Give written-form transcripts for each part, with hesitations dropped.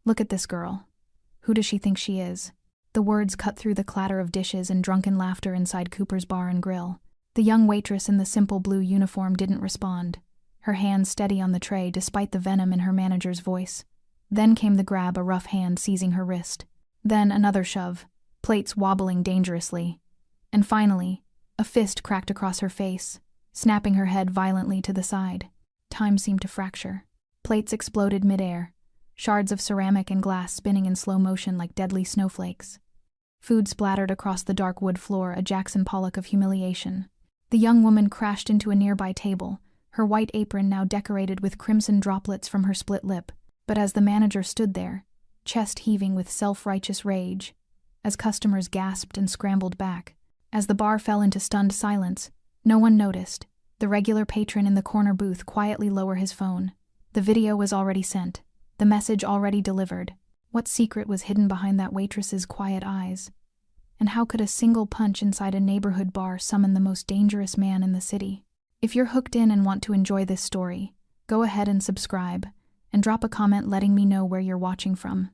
Look at this girl. Who does she think she is? The words cut through the clatter of dishes and drunken laughter inside Cooper's bar and grill. The young waitress in the simple blue uniform didn't respond, her hand steady on the tray despite the venom in her manager's voice. Then came the grab, a rough hand seizing her wrist. Then another shove, plates wobbling dangerously. And finally, a fist cracked across her face, snapping her head violently to the side. Time seemed to fracture. Plates exploded midair, shards of ceramic and glass spinning in slow motion like deadly snowflakes. Food splattered across the dark wood floor, a Jackson Pollock of humiliation. The young woman crashed into a nearby table, her white apron now decorated with crimson droplets from her split lip. But as the manager stood there, chest heaving with self-righteous rage, as customers gasped and scrambled back, as the bar fell into stunned silence, no one noticed the regular patron in the corner booth quietly lower his phone. The video was already sent, the message already delivered. What secret was hidden behind that waitress's quiet eyes? And how could a single punch inside a neighborhood bar summon the most dangerous man in the city? If you're hooked in and want to enjoy this story, go ahead and subscribe, and drop a comment letting me know where you're watching from.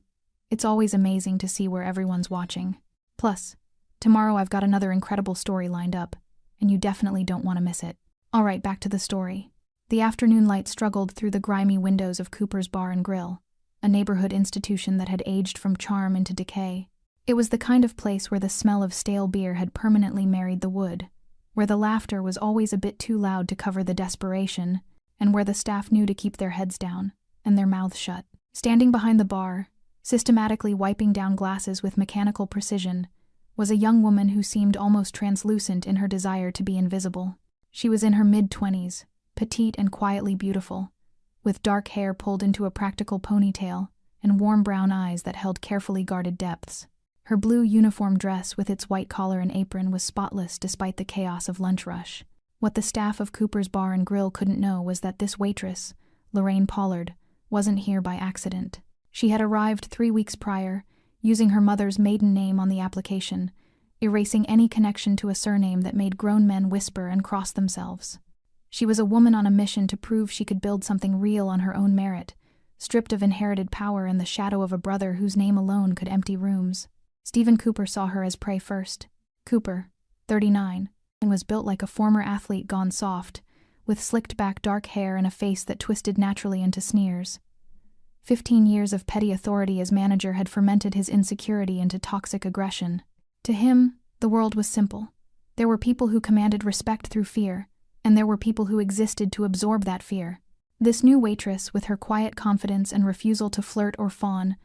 It's always amazing to see where everyone's watching. Plus, tomorrow I've got another incredible story lined up, and you definitely don't want to miss it. Alright, back to the story. The afternoon light struggled through the grimy windows of Cooper's Bar and Grill, a neighborhood institution that had aged from charm into decay. It was the kind of place where the smell of stale beer had permanently married the wood, where the laughter was always a bit too loud to cover the desperation, and where the staff knew to keep their heads down and their mouths shut. Standing behind the bar, systematically wiping down glasses with mechanical precision, was a young woman who seemed almost translucent in her desire to be invisible. She was in her mid-20s, petite and quietly beautiful, with dark hair pulled into a practical ponytail and warm brown eyes that held carefully guarded depths. Her blue uniform dress with its white collar and apron was spotless despite the chaos of lunch rush. What the staff of Cooper's Bar and Grill couldn't know was that this waitress, Lorraine Pollard, wasn't here by accident. She had arrived 3 weeks prior, using her mother's maiden name on the application, erasing any connection to a surname that made grown men whisper and cross themselves. She was a woman on a mission to prove she could build something real on her own merit, stripped of inherited power and the shadow of a brother whose name alone could empty rooms. Stephen Cooper saw her as prey first. Cooper, 39, and was built like a former athlete gone soft, with slicked-back dark hair and a face that twisted naturally into sneers. 15 years of petty authority as manager had fermented his insecurity into toxic aggression. To him, the world was simple. There were people who commanded respect through fear, and there were people who existed to absorb that fear. This new waitress, with her quiet confidence and refusal to flirt or fawn,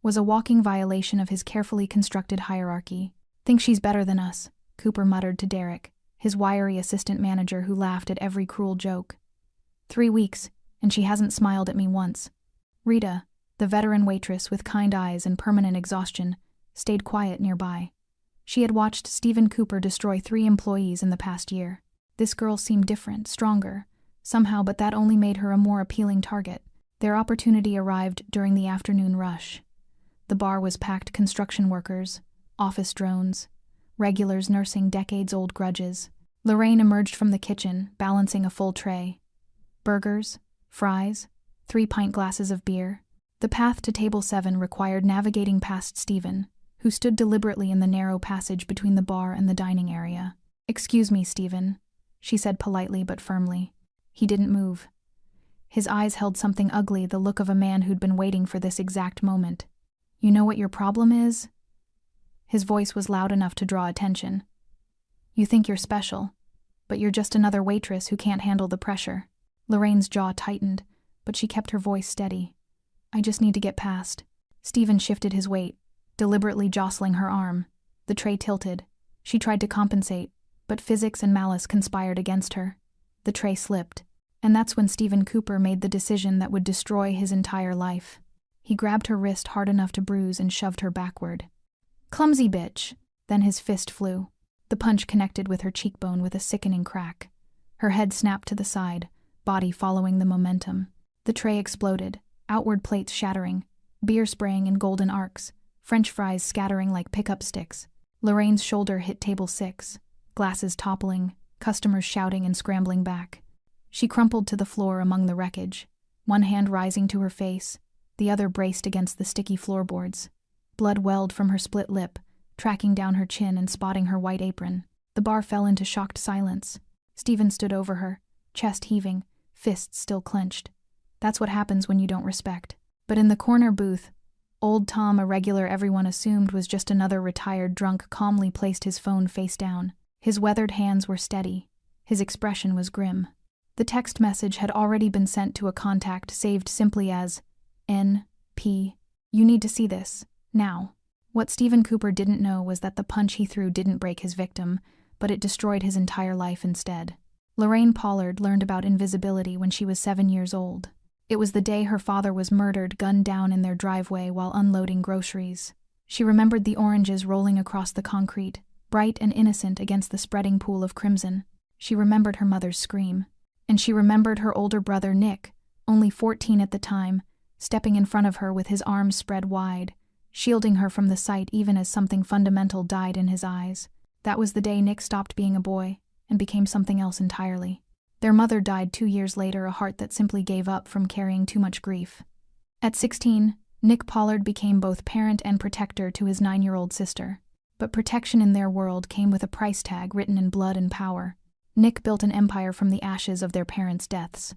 was a walking violation of his carefully constructed hierarchy. "Think she's better than us," Cooper muttered to Derek, his wiry assistant manager who laughed at every cruel joke. 3 weeks, and she hasn't smiled at me once. Rita, the veteran waitress with kind eyes and permanent exhaustion, stayed quiet nearby. She had watched Stephen Cooper destroy 3 employees in the past year. This girl seemed different, stronger, somehow, but that only made her a more appealing target. Their opportunity arrived during the afternoon rush. The bar was packed construction workers, office drones, regulars nursing decades-old grudges. Lorraine emerged from the kitchen, balancing a full tray. Burgers, fries, 3 pint glasses of beer. The path to table 7 required navigating past Stephen, who stood deliberately in the narrow passage between the bar and the dining area. "Excuse me, Stephen," she said politely but firmly. He didn't move. His eyes held something ugly, the look of a man who'd been waiting for this exact moment. "You know what your problem is?" His voice was loud enough to draw attention. "You think you're special, but you're just another waitress who can't handle the pressure." Lorraine's jaw tightened, but she kept her voice steady. "I just need to get past." Stephen shifted his weight, deliberately jostling her arm. The tray tilted. She tried to compensate, but physics and malice conspired against her. The tray slipped, and that's when Stephen Cooper made the decision that would destroy his entire life. He grabbed her wrist hard enough to bruise and shoved her backward. "Clumsy bitch!" Then his fist flew. The punch connected with her cheekbone with a sickening crack. Her head snapped to the side, body following the momentum. The tray exploded, outward plates shattering, beer spraying in golden arcs, French fries scattering like pickup sticks. Lorraine's shoulder hit table 6, glasses toppling, customers shouting and scrambling back. She crumpled to the floor among the wreckage, one hand rising to her face, the other braced against the sticky floorboards. Blood welled from her split lip, tracking down her chin and spotting her white apron. The bar fell into shocked silence. Stephen stood over her, chest heaving, fists still clenched. That's what happens when you don't respect. But in the corner booth, old Tom, a regular everyone assumed was just another retired drunk, calmly placed his phone face down. His weathered hands were steady. His expression was grim. The text message had already been sent to a contact saved simply as N.P. You need to see this. Now. What Stephen Cooper didn't know was that the punch he threw didn't break his victim, but it destroyed his entire life instead. Lorraine Pollard learned about invisibility when she was 7 years old. It was the day her father was murdered, gunned down in their driveway while unloading groceries. She remembered the oranges rolling across the concrete, bright and innocent against the spreading pool of crimson. She remembered her mother's scream. And she remembered her older brother Nick, only 14 at the time, stepping in front of her with his arms spread wide, shielding her from the sight even as something fundamental died in his eyes. That was the day Nick stopped being a boy and became something else entirely. Their mother died 2 years later, a heart that simply gave up from carrying too much grief. At 16, Nick Pollard became both parent and protector to his 9-year-old sister. But protection in their world came with a price tag written in blood and power. Nick built an empire from the ashes of their parents' deaths.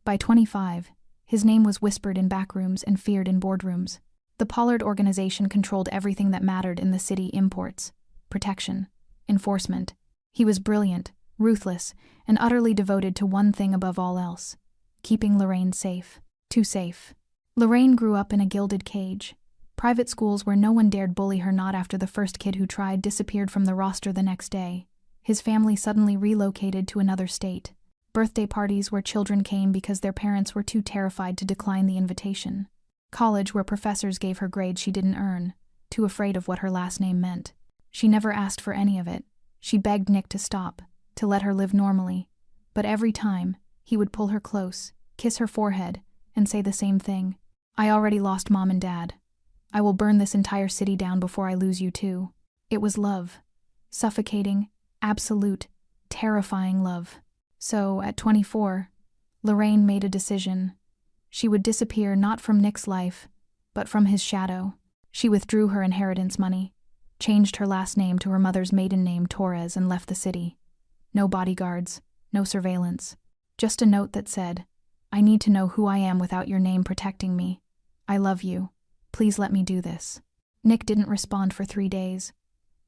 By 25, his name was whispered in backrooms and feared in boardrooms. The Pollard organization controlled everything that mattered in the city: imports, protection, enforcement. He was brilliant, ruthless, and utterly devoted to one thing above all else: keeping Lorraine safe. Too safe. Lorraine grew up in a gilded cage. Private schools where no one dared bully her, not after the first kid who tried disappeared from the roster the next day. His family suddenly relocated to another state. Birthday parties where children came because their parents were too terrified to decline the invitation. College where professors gave her grades she didn't earn, too afraid of what her last name meant. She never asked for any of it. She begged Nick to stop, to let her live normally. But every time, he would pull her close, kiss her forehead, and say the same thing. I already lost Mom and Dad. I will burn this entire city down before I lose you too. It was love. Suffocating, absolute, terrifying love. So, at 24, Lorraine made a decision. She would disappear not from Nick's life, but from his shadow. She withdrew her inheritance money, changed her last name to her mother's maiden name, Torres, and left the city. No bodyguards, no surveillance. Just a note that said, I need to know who I am without your name protecting me. I love you. Please let me do this. Nick didn't respond for 3 days.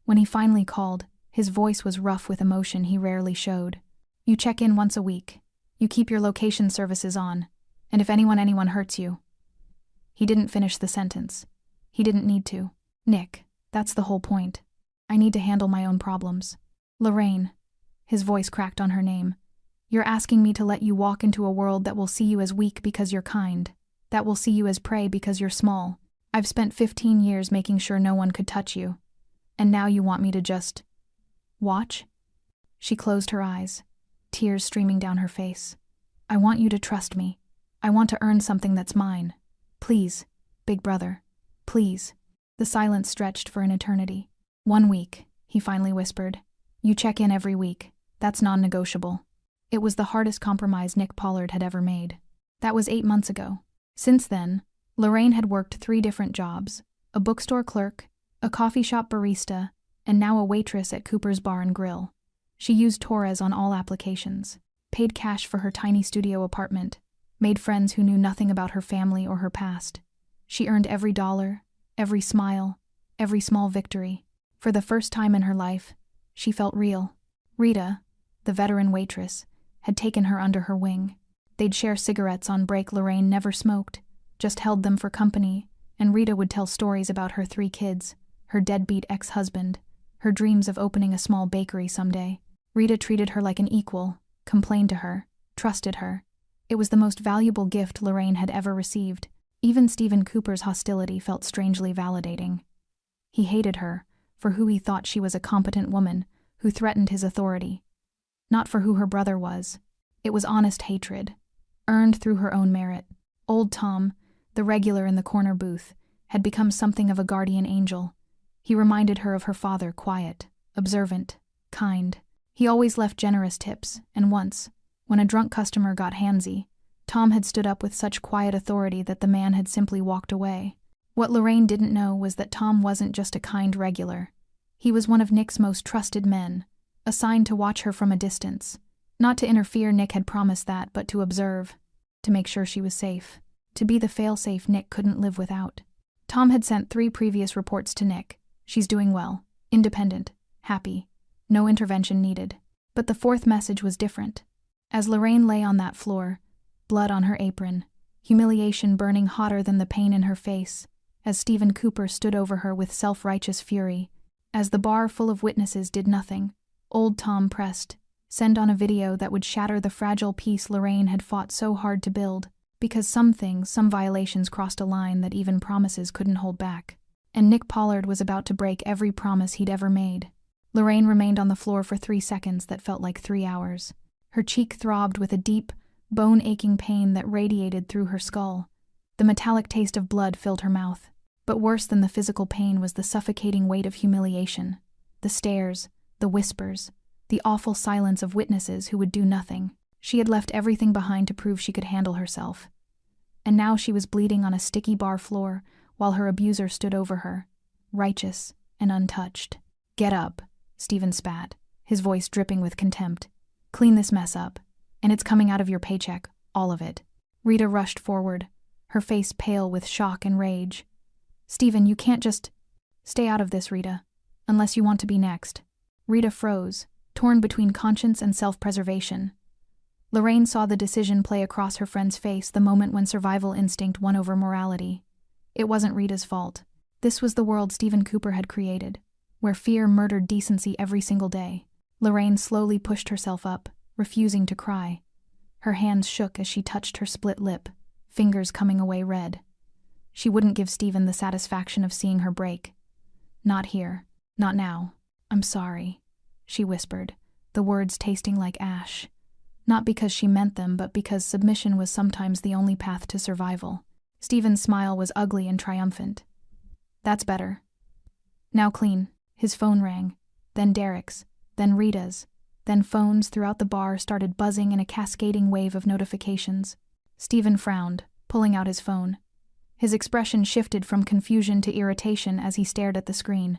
When he finally called, his voice was rough with emotion he rarely showed. You check in once a week. You keep your location services on. And if anyone hurts you. He didn't finish the sentence. He didn't need to. Nick, that's the whole point. I need to handle my own problems. Lorraine. His voice cracked on her name. You're asking me to let you walk into a world that will see you as weak because you're kind. That will see you as prey because you're small. I've spent 15 years making sure no one could touch you. And now you want me to just watch? She closed her eyes, tears streaming down her face. I want you to trust me. I want to earn something that's mine. Please, big brother. Please. The silence stretched for an eternity. 1 week, he finally whispered. You check in every week. That's non-negotiable. It was the hardest compromise Nick Pollard had ever made. That was 8 months ago. Since then, Lorraine had worked 3 different jobs: a bookstore clerk, a coffee shop barista, and now a waitress at Cooper's Bar and Grill. She used Torres on all applications, paid cash for her tiny studio apartment, made friends who knew nothing about her family or her past. She earned every dollar, every smile, every small victory. For the first time in her life, she felt real. Rita, the veteran waitress, had taken her under her wing. They'd share cigarettes on break. Lorraine never smoked, just held them for company, and Rita would tell stories about her 3 kids, her deadbeat ex-husband, her dreams of opening a small bakery someday. Rita treated her like an equal, complained to her, trusted her. It was the most valuable gift Lorraine had ever received. Even Stephen Cooper's hostility felt strangely validating. He hated her for who he thought she was, a competent woman who threatened his authority. Not for who her brother was. It was honest hatred, earned through her own merit. Old Tom, the regular in the corner booth, had become something of a guardian angel. He reminded her of her father, quiet, observant, kind. He always left generous tips, and once, when a drunk customer got handsy, Tom had stood up with such quiet authority that the man had simply walked away. What Lorraine didn't know was that Tom wasn't just a kind regular. He was one of Nick's most trusted men, assigned to watch her from a distance. Not to interfere, Nick had promised that, but to observe, to make sure she was safe, to be the failsafe Nick couldn't live without. Tom had sent 3 previous reports to Nick. She's doing well, independent, happy, no intervention needed. But the 4th message was different. As Lorraine lay on that floor, blood on her apron, humiliation burning hotter than the pain in her face, as Stephen Cooper stood over her with self-righteous fury, as the bar full of witnesses did nothing, old Tom pressed send on a video that would shatter the fragile peace Lorraine had fought so hard to build, because some things, some violations crossed a line that even promises couldn't hold back. And Nick Pollard was about to break every promise he'd ever made. Lorraine remained on the floor for 3 seconds that felt like 3 hours. Her cheek throbbed with a deep, bone-aching pain that radiated through her skull. The metallic taste of blood filled her mouth. But worse than the physical pain was the suffocating weight of humiliation. The stares, the whispers, the awful silence of witnesses who would do nothing. She had left everything behind to prove she could handle herself. And now she was bleeding on a sticky bar floor while her abuser stood over her, righteous and untouched. "Get up," Stephen spat, his voice dripping with contempt. "Clean this mess up, and it's coming out of your paycheck, all of it." Rita rushed forward, her face pale with shock and rage. "Stephen, you can't just—" "Stay out of this, Rita, unless you want to be next." Rita froze, torn between conscience and self-preservation. Lorraine saw the decision play across her friend's face the moment when survival instinct won over morality. It wasn't Rita's fault. This was the world Stephen Cooper had created, where fear murdered decency every single day. Lorraine slowly pushed herself up, refusing to cry. Her hands shook as she touched her split lip, fingers coming away red. She wouldn't give Stephen the satisfaction of seeing her break. "Not here. Not now. I'm sorry," she whispered, the words tasting like ash. Not because she meant them, but because submission was sometimes the only path to survival. Stephen's smile was ugly and triumphant. "That's better. Now clean." His phone rang, then Derek's, then Rita's, then phones throughout the bar started buzzing in a cascading wave of notifications. Stephen frowned, pulling out his phone. His expression shifted from confusion to irritation as he stared at the screen.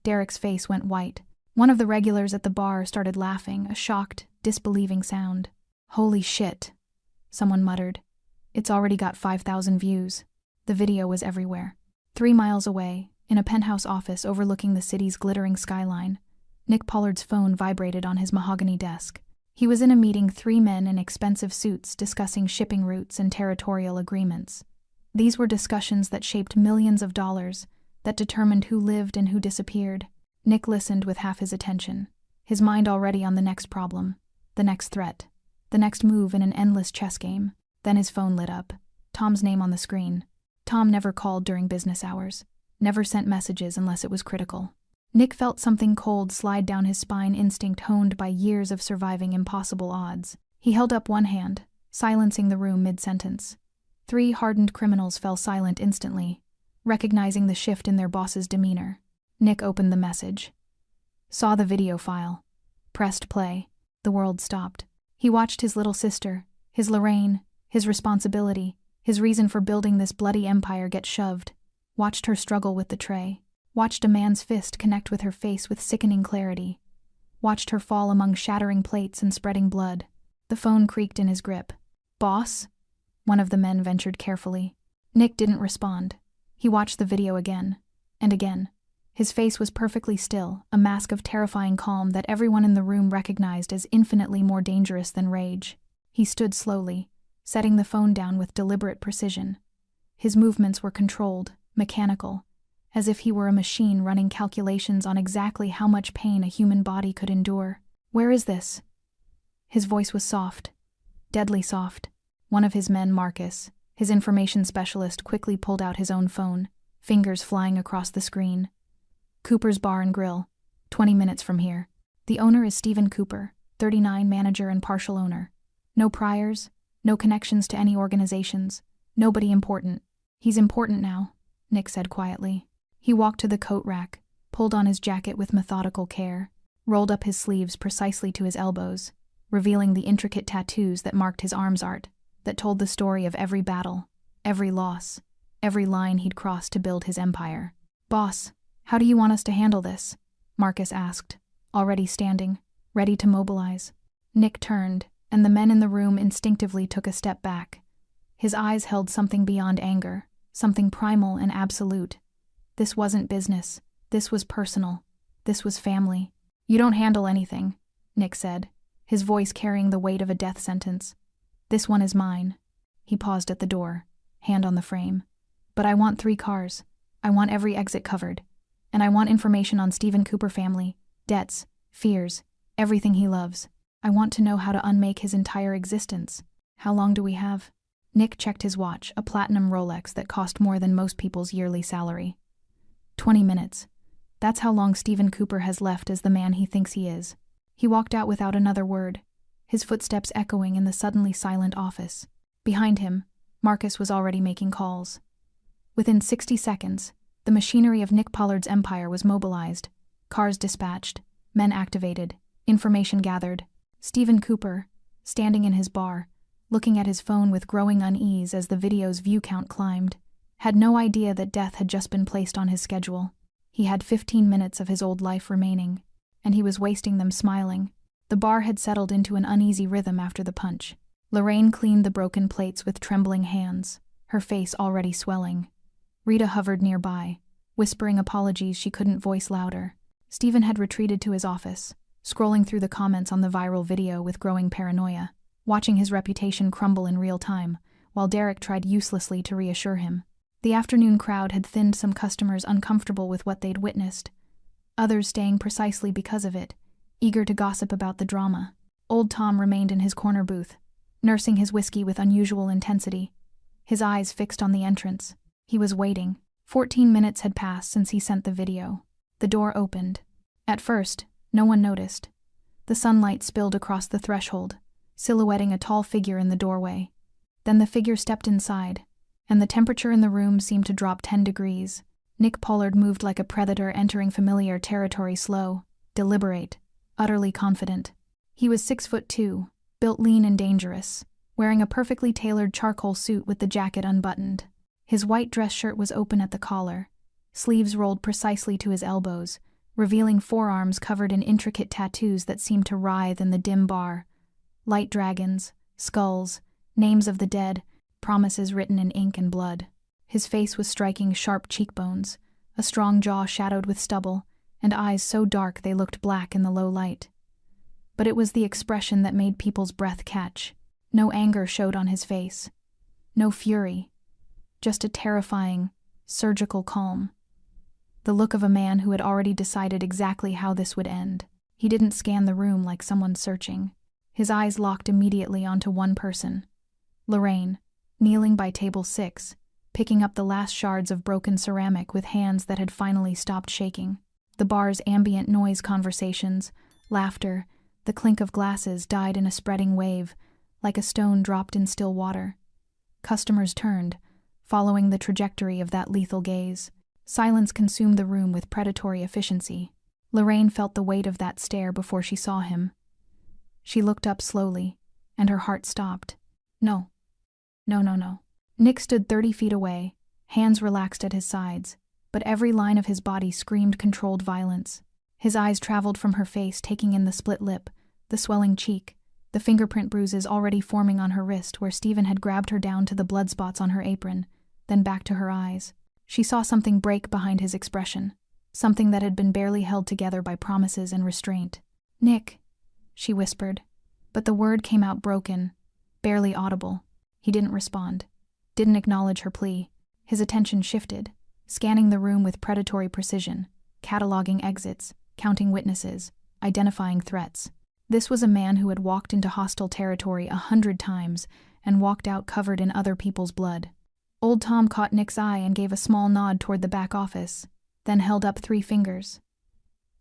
Derek's face went white. One of the regulars at the bar started laughing, a shocked, disbelieving sound. "Holy shit," someone muttered. "It's already got 5,000 views." The video was everywhere. 3 miles away, in a penthouse office overlooking the city's glittering skyline, Nick Pollard's phone vibrated on his mahogany desk. He was in a meeting, 3 men in expensive suits discussing shipping routes and territorial agreements. These were discussions that shaped millions of dollars, that determined who lived and who disappeared. Nick listened with half his attention, his mind already on the next problem, the next threat, the next move in an endless chess game. Then his phone lit up, Tom's name on the screen. Tom never called during business hours, never sent messages unless it was critical. Nick felt something cold slide down his spine, instinct honed by years of surviving impossible odds. He held up one hand, silencing the room mid-sentence. 3 hardened criminals fell silent instantly, recognizing the shift in their boss's demeanor. Nick opened the message. Saw the video file. Pressed play. The world stopped. He watched his little sister, his Lorraine, his responsibility, his reason for building this bloody empire get shoved. Watched her struggle with the tray. Watched a man's fist connect with her face with sickening clarity. Watched her fall among shattering plates and spreading blood. The phone creaked in his grip. "Boss?" One of the men ventured carefully. Nick didn't respond. He watched the video again, and again. His face was perfectly still, a mask of terrifying calm that everyone in the room recognized as infinitely more dangerous than rage. He stood slowly, setting the phone down with deliberate precision. His movements were controlled, mechanical, as if he were a machine running calculations on exactly how much pain a human body could endure. "Where is this?" His voice was soft, deadly soft. One of his men, Marcus, his information specialist, quickly pulled out his own phone, fingers flying across the screen. "Cooper's Bar and Grill, 20 minutes from here. The owner is Stephen Cooper, 39, manager and partial owner. No priors, no connections to any organizations, nobody important." "He's important now," Nick said quietly. He walked to the coat rack, pulled on his jacket with methodical care, rolled up his sleeves precisely to his elbows, revealing the intricate tattoos that marked his arms art. that told the story of every battle, every loss, every line he'd crossed to build his empire. "Boss, how do you want us to handle this?" Marcus asked, already standing, ready to mobilize. Nick turned, and the men in the room instinctively took a step back. His eyes held something beyond anger, something primal and absolute. This wasn't business. This was personal. This was family. "You don't handle anything," Nick said, his voice carrying the weight of a death sentence. "This one is mine." He paused at the door, hand on the frame. "But I want 3 cars. I want every exit covered. And I want information on Stephen Cooper family, debts, fears, everything he loves. I want to know how to unmake his entire existence. How long do we have?" Nick checked his watch, a platinum Rolex that cost more than most people's yearly salary. 20 minutes. That's how long Stephen Cooper has left as the man he thinks he is. He walked out without another word, his footsteps echoing in the suddenly silent office. Behind him, Marcus was already making calls. Within 60 seconds, the machinery of Nick Pollard's empire was mobilized, cars dispatched, men activated, information gathered. Stephen Cooper, standing in his bar, looking at his phone with growing unease as the video's view count climbed, had no idea that death had just been placed on his schedule. He had 15 minutes of his old life remaining, and he was wasting them smiling. The bar had settled into an uneasy rhythm after the punch. Lorraine cleaned the broken plates with trembling hands, her face already swelling. Rita hovered nearby, whispering apologies she couldn't voice louder. Stephen had retreated to his office, scrolling through the comments on the viral video with growing paranoia, watching his reputation crumble in real time, while Derek tried uselessly to reassure him. The afternoon crowd had thinned, some customers uncomfortable with what they'd witnessed, others staying precisely because of it, eager to gossip about the drama. Old Tom remained in his corner booth, nursing his whiskey with unusual intensity, his eyes fixed on the entrance. He was waiting. 14 minutes had passed since he sent the video. The door opened. At first, no one noticed. The sunlight spilled across the threshold, silhouetting a tall figure in the doorway. Then the figure stepped inside, and the temperature in the room seemed to drop 10 degrees. Nick Pollard moved like a predator entering familiar territory, slow, deliberate, utterly confident. He was 6'2", built lean and dangerous, wearing a perfectly tailored charcoal suit with the jacket unbuttoned. His white dress shirt was open at the collar, sleeves rolled precisely to his elbows, revealing forearms covered in intricate tattoos that seemed to writhe in the dim bar. Light dragons, skulls, names of the dead, promises written in ink and blood. His face was striking sharp cheekbones, a strong jaw shadowed with stubble, and eyes so dark they looked black in the low light. But it was the expression that made people's breath catch. No anger showed on his face. No fury. Just a terrifying, surgical calm. The look of a man who had already decided exactly how this would end. He didn't scan the room like someone searching. His eyes locked immediately onto one person. Lorraine, kneeling by table 6, picking up the last shards of broken ceramic with hands that had finally stopped shaking. The bar's ambient noise, conversations, laughter, the clink of glasses died in a spreading wave, like a stone dropped in still water. Customers turned, following the trajectory of that lethal gaze. Silence consumed the room with predatory efficiency. Lorraine felt the weight of that stare before she saw him. She looked up slowly, and her heart stopped. No. No. Nick stood 30 feet away, hands relaxed at his sides, but every line of his body screamed controlled violence. His eyes traveled from her face, taking in the split lip, the swelling cheek, the fingerprint bruises already forming on her wrist where Stephen had grabbed her down to the blood spots on her apron, then back to her eyes. She saw something break behind his expression, something that had been barely held together by promises and restraint. "Nick," she whispered, but the word came out broken, barely audible. He didn't respond, didn't acknowledge her plea. His attention shifted, scanning the room with predatory precision, cataloging exits, counting witnesses, identifying threats. This was a man who had walked into hostile territory 100 times and walked out covered in other people's blood. Old Tom caught Nick's eye and gave a small nod toward the back office, then held up 3 fingers.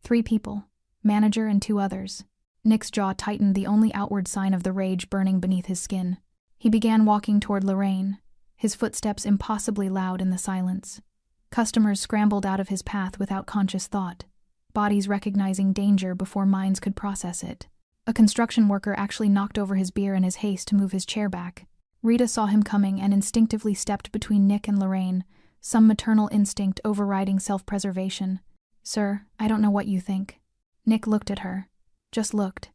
3 people, manager and 2 others. Nick's jaw tightened, the only outward sign of the rage burning beneath his skin. He began walking toward Lorraine, his footsteps impossibly loud in the silence. Customers scrambled out of his path without conscious thought, bodies recognizing danger before minds could process it. A construction worker actually knocked over his beer in his haste to move his chair back. Rita saw him coming and instinctively stepped between Nick and Lorraine, some maternal instinct overriding self-preservation. "Sir, I don't know what you think." Nick looked at her. Just looked.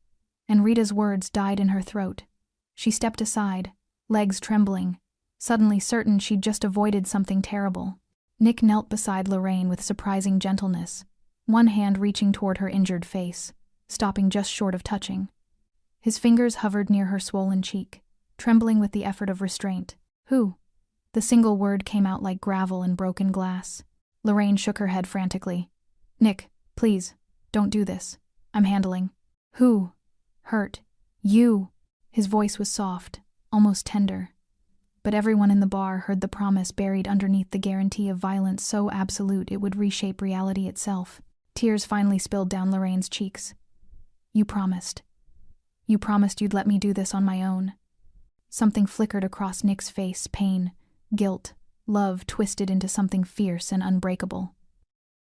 And Rita's words died in her throat. She stepped aside, legs trembling, suddenly certain she'd just avoided something terrible. Nick knelt beside Lorraine with surprising gentleness, one hand reaching toward her injured face, stopping just short of touching. His fingers hovered near her swollen cheek, trembling with the effort of restraint. "Who?" The single word came out like gravel and broken glass. Lorraine shook her head frantically. "Nick, please, don't do this. I'm handling." "Who?" "Hurt. You." His voice was soft, almost tender. But everyone in the bar heard the promise buried underneath the guarantee of violence so absolute it would reshape reality itself. Tears finally spilled down Lorraine's cheeks. "You promised. You promised you'd let me do this on my own." Something flickered across Nick's face, pain, guilt, love twisted into something fierce and unbreakable.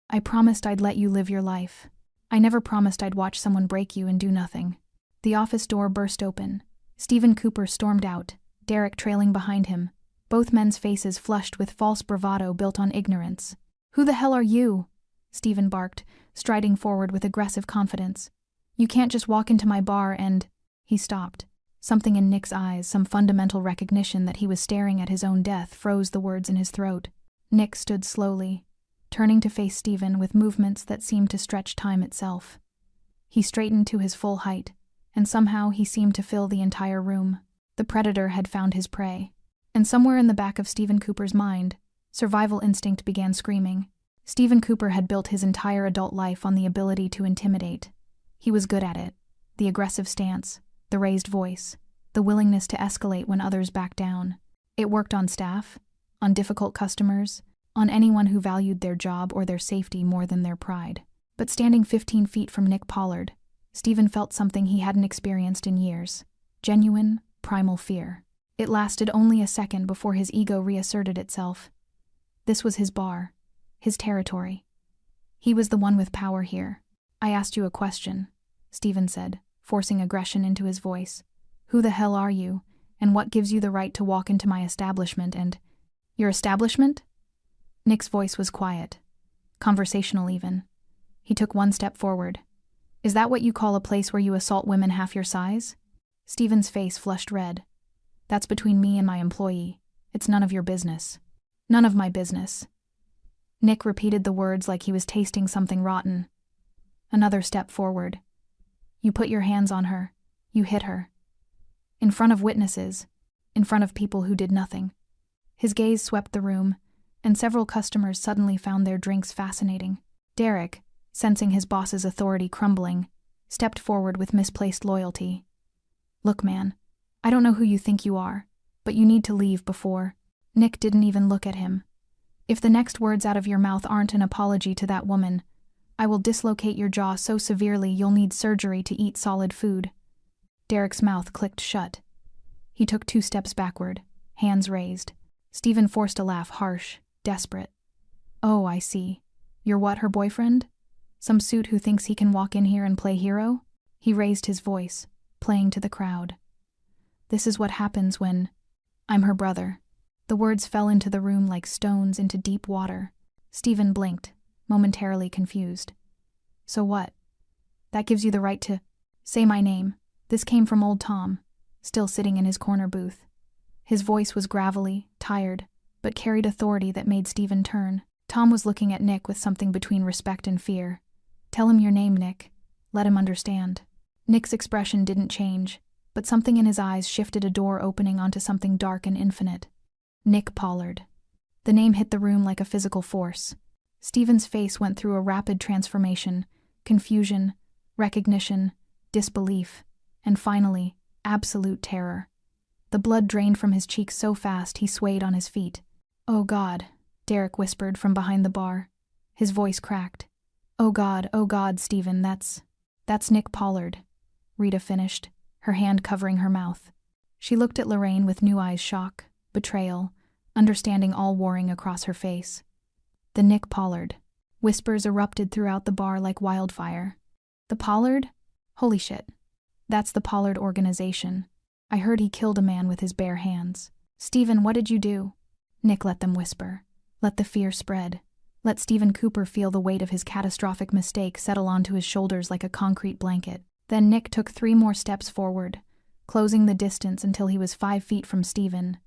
"I promised I'd let you live your life. I never promised I'd watch someone break you and do nothing." The office door burst open. Stephen Cooper stormed out, Derek trailing behind him, both men's faces flushed with false bravado built on ignorance. "Who the hell are you?" Stephen barked, striding forward with aggressive confidence. "You can't just walk into my bar and—" He stopped. Something in Nick's eyes, some fundamental recognition that he was staring at his own death, froze the words in his throat. Nick stood slowly, turning to face Stephen with movements that seemed to stretch time itself. He straightened to his full height, and somehow he seemed to fill the entire room. The predator had found his prey. And somewhere in the back of Stephen Cooper's mind, survival instinct began screaming. Stephen Cooper had built his entire adult life on the ability to intimidate. He was good at it. The aggressive stance, the raised voice, the willingness to escalate when others backed down. It worked on staff, on difficult customers, on anyone who valued their job or their safety more than their pride. But standing 15 feet from Nick Pollard, Stephen felt something he hadn't experienced in years. Genuine, primal fear. It lasted only a second before his ego reasserted itself. This was his bar, his territory. He was the one with power here. "I asked you a question," Stephen said, forcing aggression into his voice. "Who the hell are you, and what gives you the right to walk into my establishment and—" "Your establishment?" Nick's voice was quiet, conversational even. He took one step forward. "Is that what you call a place where you assault women half your size?" Stephen's face flushed red. "That's between me and my employee. It's none of your business." "None of my business." Nick repeated the words like he was tasting something rotten. Another step forward. "You put your hands on her. You hit her. In front of witnesses. In front of people who did nothing." His gaze swept the room, and several customers suddenly found their drinks fascinating. Derek, sensing his boss's authority crumbling, stepped forward with misplaced loyalty. "Look, man, I don't know who you think you are, but you need to leave before—" Nick didn't even look at him. "If the next words out of your mouth aren't an apology to that woman, I will dislocate your jaw so severely you'll need surgery to eat solid food." Derek's mouth clicked shut. He took 2 steps backward, hands raised. Stephen forced a laugh, harsh, desperate. "Oh, I see. You're what, her boyfriend? Some suit who thinks he can walk in here and play hero?" He raised his voice, playing to the crowd. "This is what happens when— I'm her brother." The words fell into the room like stones into deep water. Stephen blinked, momentarily confused. "So what? That gives you the right to—" "Say my name." This came from old Tom, still sitting in his corner booth. His voice was gravelly, tired, but carried authority that made Stephen turn. Tom was looking at Nick with something between respect and fear. "Tell him your name, Nick. Let him understand." Nick's expression didn't change, but something in his eyes shifted, a door opening onto something dark and infinite. Nick Pollard. The name hit the room like a physical force. Stephen's face went through a rapid transformation, confusion, recognition, disbelief, and finally, absolute terror. The blood drained from his cheeks so fast he swayed on his feet. "Oh God," Derek whispered from behind the bar. His voice cracked. Oh God, Stephen, that's Nick Pollard," Rita finished, her hand covering her mouth. She looked at Lorraine with new eyes, shock, betrayal, understanding all warring across her face. "The Nick Pollard." Whispers erupted throughout the bar like wildfire. "The Pollard? Holy shit. That's the Pollard organization. I heard he killed a man with his bare hands. Stephen, what did you do? Nick let them whisper. Let the fear spread. Let Stephen Cooper feel the weight of his catastrophic mistake settle onto his shoulders like a concrete blanket. Then Nick took 3 more steps forward, closing the distance until he was 5 feet from Stephen.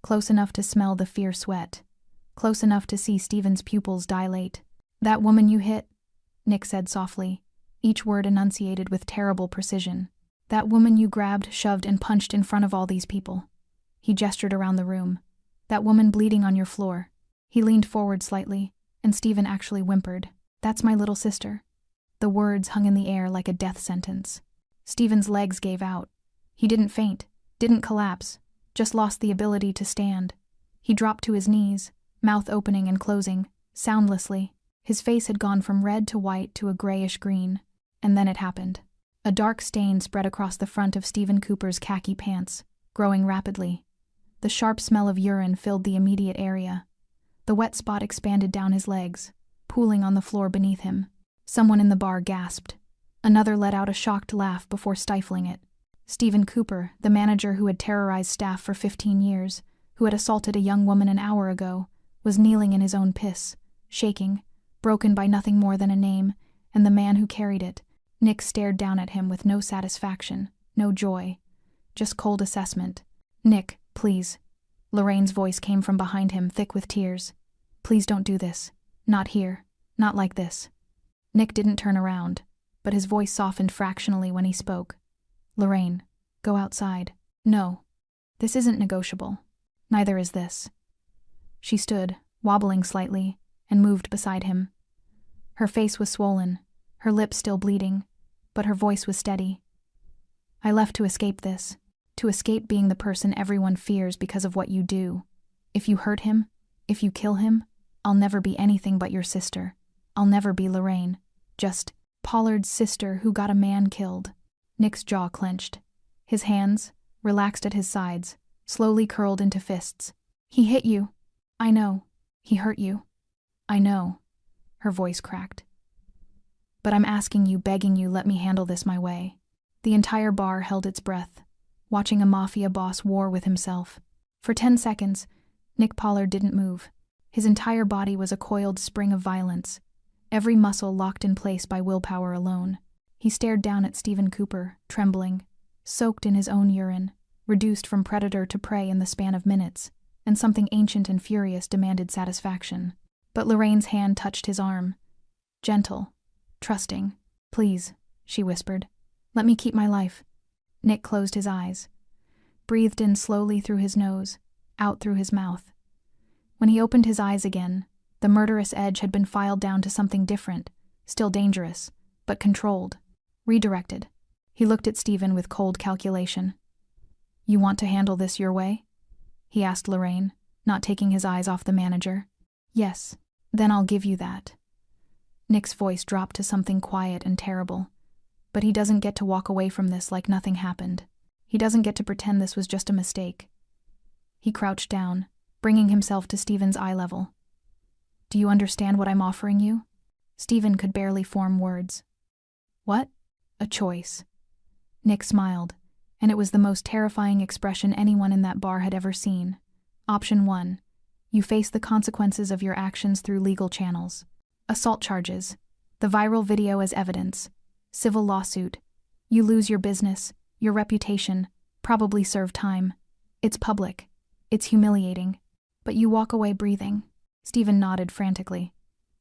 Close enough to smell the fear sweat. Close enough to see Stephen's pupils dilate. That woman you hit? Nick said softly, each word enunciated with terrible precision. That woman you grabbed, shoved, and punched in front of all these people. He gestured around the room. That woman bleeding on your floor. He leaned forward slightly, and Stephen actually whimpered. That's my little sister. The words hung in the air like a death sentence. Stephen's legs gave out. He didn't faint, didn't collapse, just lost the ability to stand. He dropped to his knees, mouth opening and closing, soundlessly. His face had gone from red to white to a grayish green. And then it happened. A dark stain spread across the front of Stephen Cooper's khaki pants, growing rapidly. The sharp smell of urine filled the immediate area. The wet spot expanded down his legs, pooling on the floor beneath him. Someone in the bar gasped. Another let out a shocked laugh before stifling it. Stephen Cooper, the manager who had terrorized staff for 15 years, who had assaulted a young woman an hour ago, was kneeling in his own piss, shaking, broken by nothing more than a name, and the man who carried it. Nick stared down at him with no satisfaction, no joy, just cold assessment. Nick, please. Lorraine's voice came from behind him, thick with tears. Please don't do this. Not here. Not like this. Nick didn't turn around, but his voice softened fractionally when he spoke. Lorraine, go outside. No. This isn't negotiable. Neither is this. She stood, wobbling slightly, and moved beside him. Her face was swollen, her lips still bleeding, but her voice was steady. I left to escape this, to escape being the person everyone fears because of what you do. If you hurt him, if you kill him, I'll never be anything but your sister. I'll never be Lorraine. Just Pollard's sister who got a man killed. Nick's jaw clenched. His hands, relaxed at his sides, slowly curled into fists. He hit you. I know. He hurt you. I know. Her voice cracked. But I'm asking you, begging you, let me handle this my way. The entire bar held its breath, watching a Mafia boss war with himself. For 10 seconds, Nick Pollard didn't move. His entire body was a coiled spring of violence, every muscle locked in place by willpower alone. He stared down at Stephen Cooper, trembling, soaked in his own urine, reduced from predator to prey in the span of minutes, and something ancient and furious demanded satisfaction. But Lorraine's hand touched his arm. Gentle, trusting. Please, she whispered. Let me keep my life. Nick closed his eyes, breathed in slowly through his nose, out through his mouth. When he opened his eyes again, the murderous edge had been filed down to something different, still dangerous, but controlled, redirected. He looked at Stephen with cold calculation. You want to handle this your way? He asked Lorraine, not taking his eyes off the manager. Yes, then I'll give you that. Nick's voice dropped to something quiet and terrible. But he doesn't get to walk away from this like nothing happened. He doesn't get to pretend this was just a mistake. He crouched down, bringing himself to Stephen's eye level. Do you understand what I'm offering you? Stephen could barely form words. What? A choice. Nick smiled, and it was the most terrifying expression anyone in that bar had ever seen. Option 1. You face the consequences of your actions through legal channels. Assault charges. The viral video as evidence. Civil lawsuit. You lose your business, your reputation, probably serve time. It's public. It's humiliating. But you walk away breathing. Stephen nodded frantically.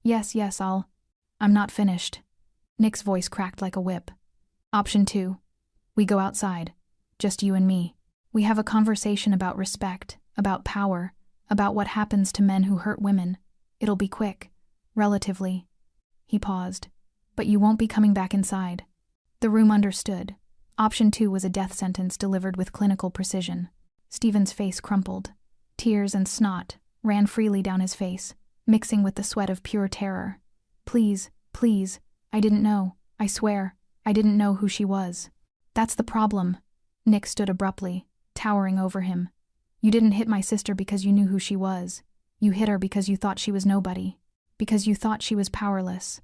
Yes, I'm not finished. Nick's voice cracked like a whip. Option 2. We go outside. Just you and me. We have a conversation about respect, about power, about what happens to men who hurt women. It'll be quick. Relatively. He paused. But you won't be coming back inside. The room understood. Option 2 was a death sentence delivered with clinical precision. Stephen's face crumpled. Tears and snot ran freely down his face, mixing with the sweat of pure terror. Please, I didn't know. I swear, I didn't know who she was. That's the problem. Nick stood abruptly, towering over him. You didn't hit my sister because you knew who she was. You hit her because you thought she was nobody. Because you thought she was powerless.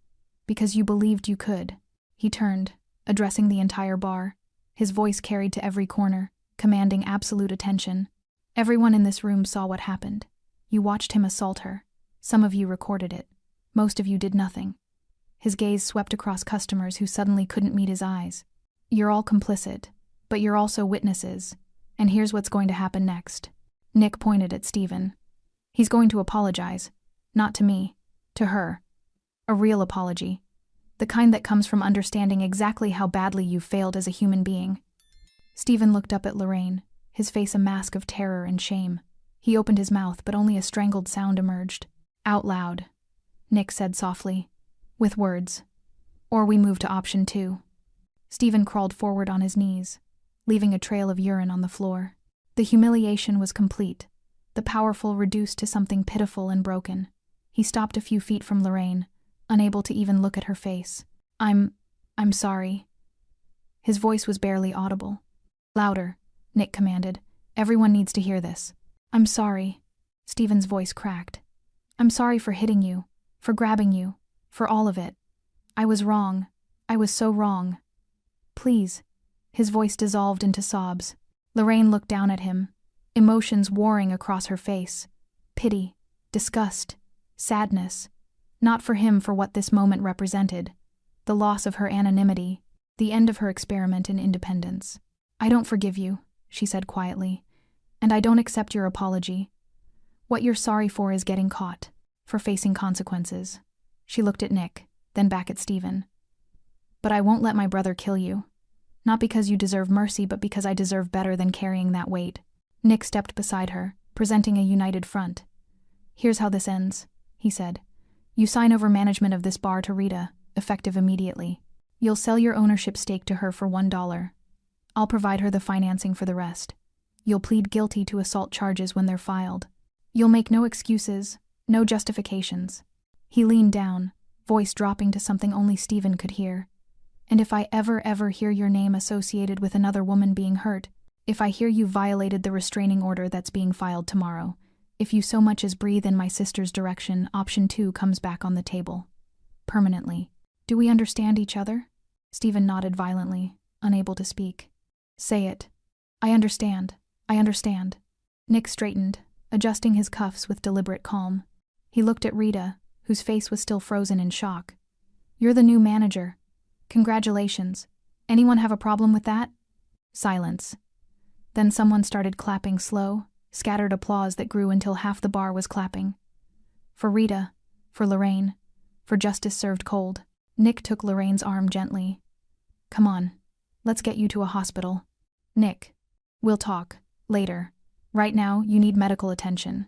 Because you believed you could. He turned, addressing the entire bar, his voice carried to every corner, commanding absolute attention. Everyone in this room saw what happened. You watched him assault her. Some of you recorded it. Most of you did nothing. His gaze swept across customers who suddenly couldn't meet his eyes. You're all complicit, but you're also witnesses. And here's what's going to happen next. Nick pointed at Stephen. He's going to apologize. Not to me. To her. A real apology. The kind that comes from understanding exactly how badly you've failed as a human being. Stephen looked up at Lorraine, his face a mask of terror and shame. He opened his mouth, but only a strangled sound emerged. Out loud. Nick said softly. With words. Or we move to option 2. Stephen crawled forward on his knees, leaving a trail of urine on the floor. The humiliation was complete, the powerful reduced to something pitiful and broken. He stopped a few feet from Lorraine, unable to even look at her face. I'm sorry. His voice was barely audible. Louder, Nick commanded. Everyone needs to hear this. I'm sorry. Stephen's voice cracked. I'm sorry for hitting you, for grabbing you, for all of it. I was wrong. I was so wrong. Please. His voice dissolved into sobs. Lorraine looked down at him, emotions warring across her face. Pity, disgust, sadness. Not for him for what this moment represented. The loss of her anonymity, the end of her experiment in independence. I don't forgive you, she said quietly, and I don't accept your apology. What you're sorry for is getting caught, for facing consequences. She looked at Nick, then back at Stephen. But I won't let my brother kill you. Not because you deserve mercy, but because I deserve better than carrying that weight. Nick stepped beside her, presenting a united front. Here's how this ends, he said. You sign over management of this bar to Rita, effective immediately. You'll sell your ownership stake to her for $1. I'll provide her the financing for the rest. You'll plead guilty to assault charges when they're filed. You'll make no excuses, no justifications. He leaned down, voice dropping to something only Stephen could hear. And if I ever hear your name associated with another woman being hurt, if I hear you violated the restraining order that's being filed tomorrow, if you so much as breathe in my sister's direction, option 2 comes back on the table. Permanently. Do we understand each other? Stephen nodded violently, unable to speak. Say it. I understand. I understand. Nick straightened, adjusting his cuffs with deliberate calm. He looked at Rita, whose face was still frozen in shock. You're the new manager. Congratulations. Anyone have a problem with that? Silence. Then someone started clapping slow, scattered applause that grew until half the bar was clapping. For Rita, for Lorraine, for justice served cold. Nick took Lorraine's arm gently. Come on, let's get you to a hospital. Nick, we'll talk, later. Right now, you need medical attention.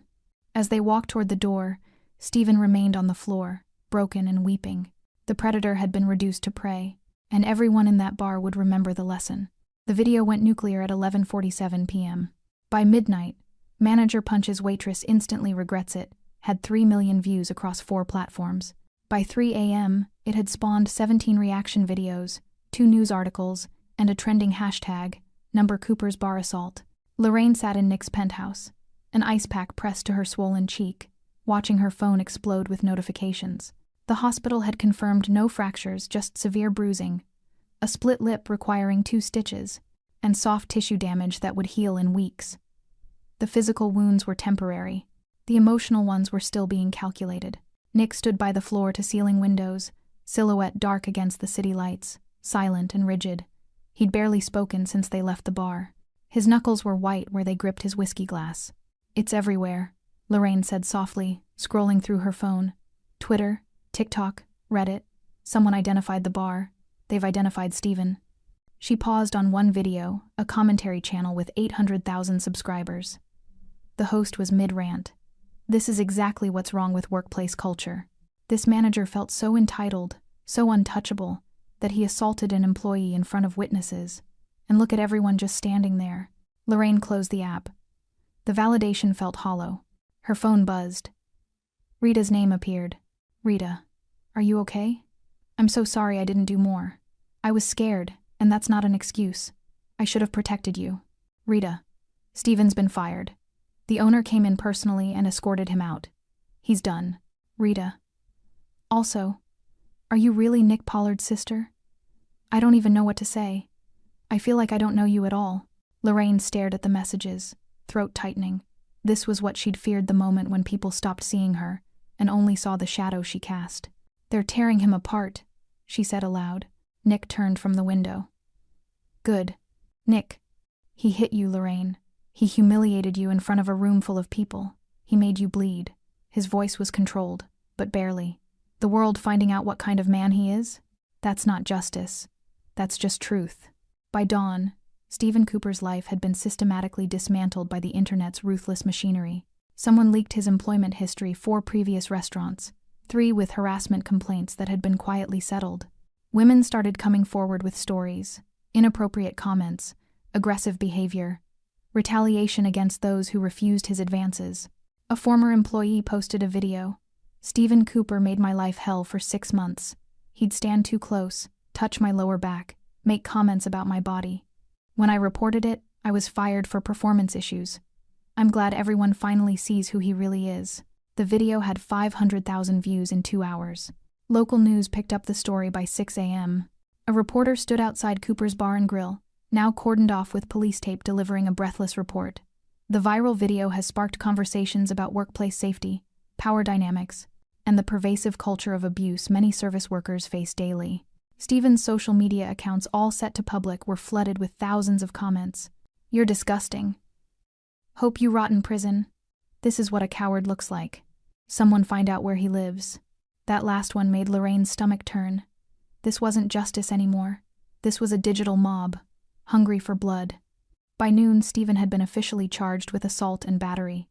As they walked toward the door, Stephen remained on the floor, broken and weeping. The predator had been reduced to prey, and everyone in that bar would remember the lesson. The video went nuclear at 11:47 p.m. By midnight, Manager Punches Waitress Instantly Regrets It had 3 million views across 4 platforms. By 3 a.m., it had spawned 17 reaction videos, 2 news articles, and a trending hashtag, #Cooper's Bar Assault. Lorraine sat in Nick's penthouse, an ice pack pressed to her swollen cheek, watching her phone explode with notifications. The hospital had confirmed no fractures, just severe bruising, a split lip requiring 2 stitches, and soft tissue damage that would heal in weeks. The physical wounds were temporary. The emotional ones were still being calculated. Nick stood by the floor-to-ceiling windows, silhouette dark against the city lights, silent and rigid. He'd barely spoken since they left the bar. His knuckles were white where they gripped his whiskey glass. It's everywhere, Lorraine said softly, scrolling through her phone. Twitter, TikTok, Reddit. Someone identified the bar. They've identified Stephen. She paused on one video, a commentary channel with 800,000 subscribers. The host was mid-rant. This is exactly what's wrong with workplace culture. This manager felt so entitled, so untouchable, that he assaulted an employee in front of witnesses. And look at everyone just standing there. Lorraine closed the app. The validation felt hollow. Her phone buzzed. Rita's name appeared. Rita, are you okay? I'm so sorry I didn't do more. I was scared, and that's not an excuse. I should have protected you. Rita, Stephen's been fired. The owner came in personally and escorted him out. He's done. Rita. Also, are you really Nick Pollard's sister? I don't even know what to say. I feel like I don't know you at all. Lorraine stared at the messages, throat tightening. This was what she'd feared the moment when people stopped seeing her and only saw the shadow she cast. "They're tearing him apart," she said aloud. Nick turned from the window. "Good. Nick. He hit you, Lorraine. He humiliated you in front of a room full of people. He made you bleed." His voice was controlled, but barely. "The world finding out what kind of man he is? That's not justice. That's just truth." By dawn, Stephen Cooper's life had been systematically dismantled by the internet's ruthless machinery. Someone leaked his employment history, 4 previous restaurants, 3 with harassment complaints that had been quietly settled. Women started coming forward with stories, inappropriate comments, aggressive behavior, retaliation against those who refused his advances. A former employee posted a video. "Stephen Cooper made my life hell for 6 months. He'd stand too close, touch my lower back, make comments about my body. When I reported it, I was fired for performance issues. I'm glad everyone finally sees who he really is." The video had 500,000 views in 2 hours. Local news picked up the story by 6 a.m. A reporter stood outside Cooper's Bar and Grill, now cordoned off with police tape, delivering a breathless report. The viral video has sparked conversations about workplace safety, power dynamics, and the pervasive culture of abuse many service workers face daily. Stephen's social media accounts, all set to public, were flooded with thousands of comments. "You're disgusting. Hope you rot in prison. This is what a coward looks like. Someone find out where he lives." That last one made Lorraine's stomach turn. This wasn't justice anymore. This was a digital mob, hungry for blood. By noon, Stephen had been officially charged with assault and battery.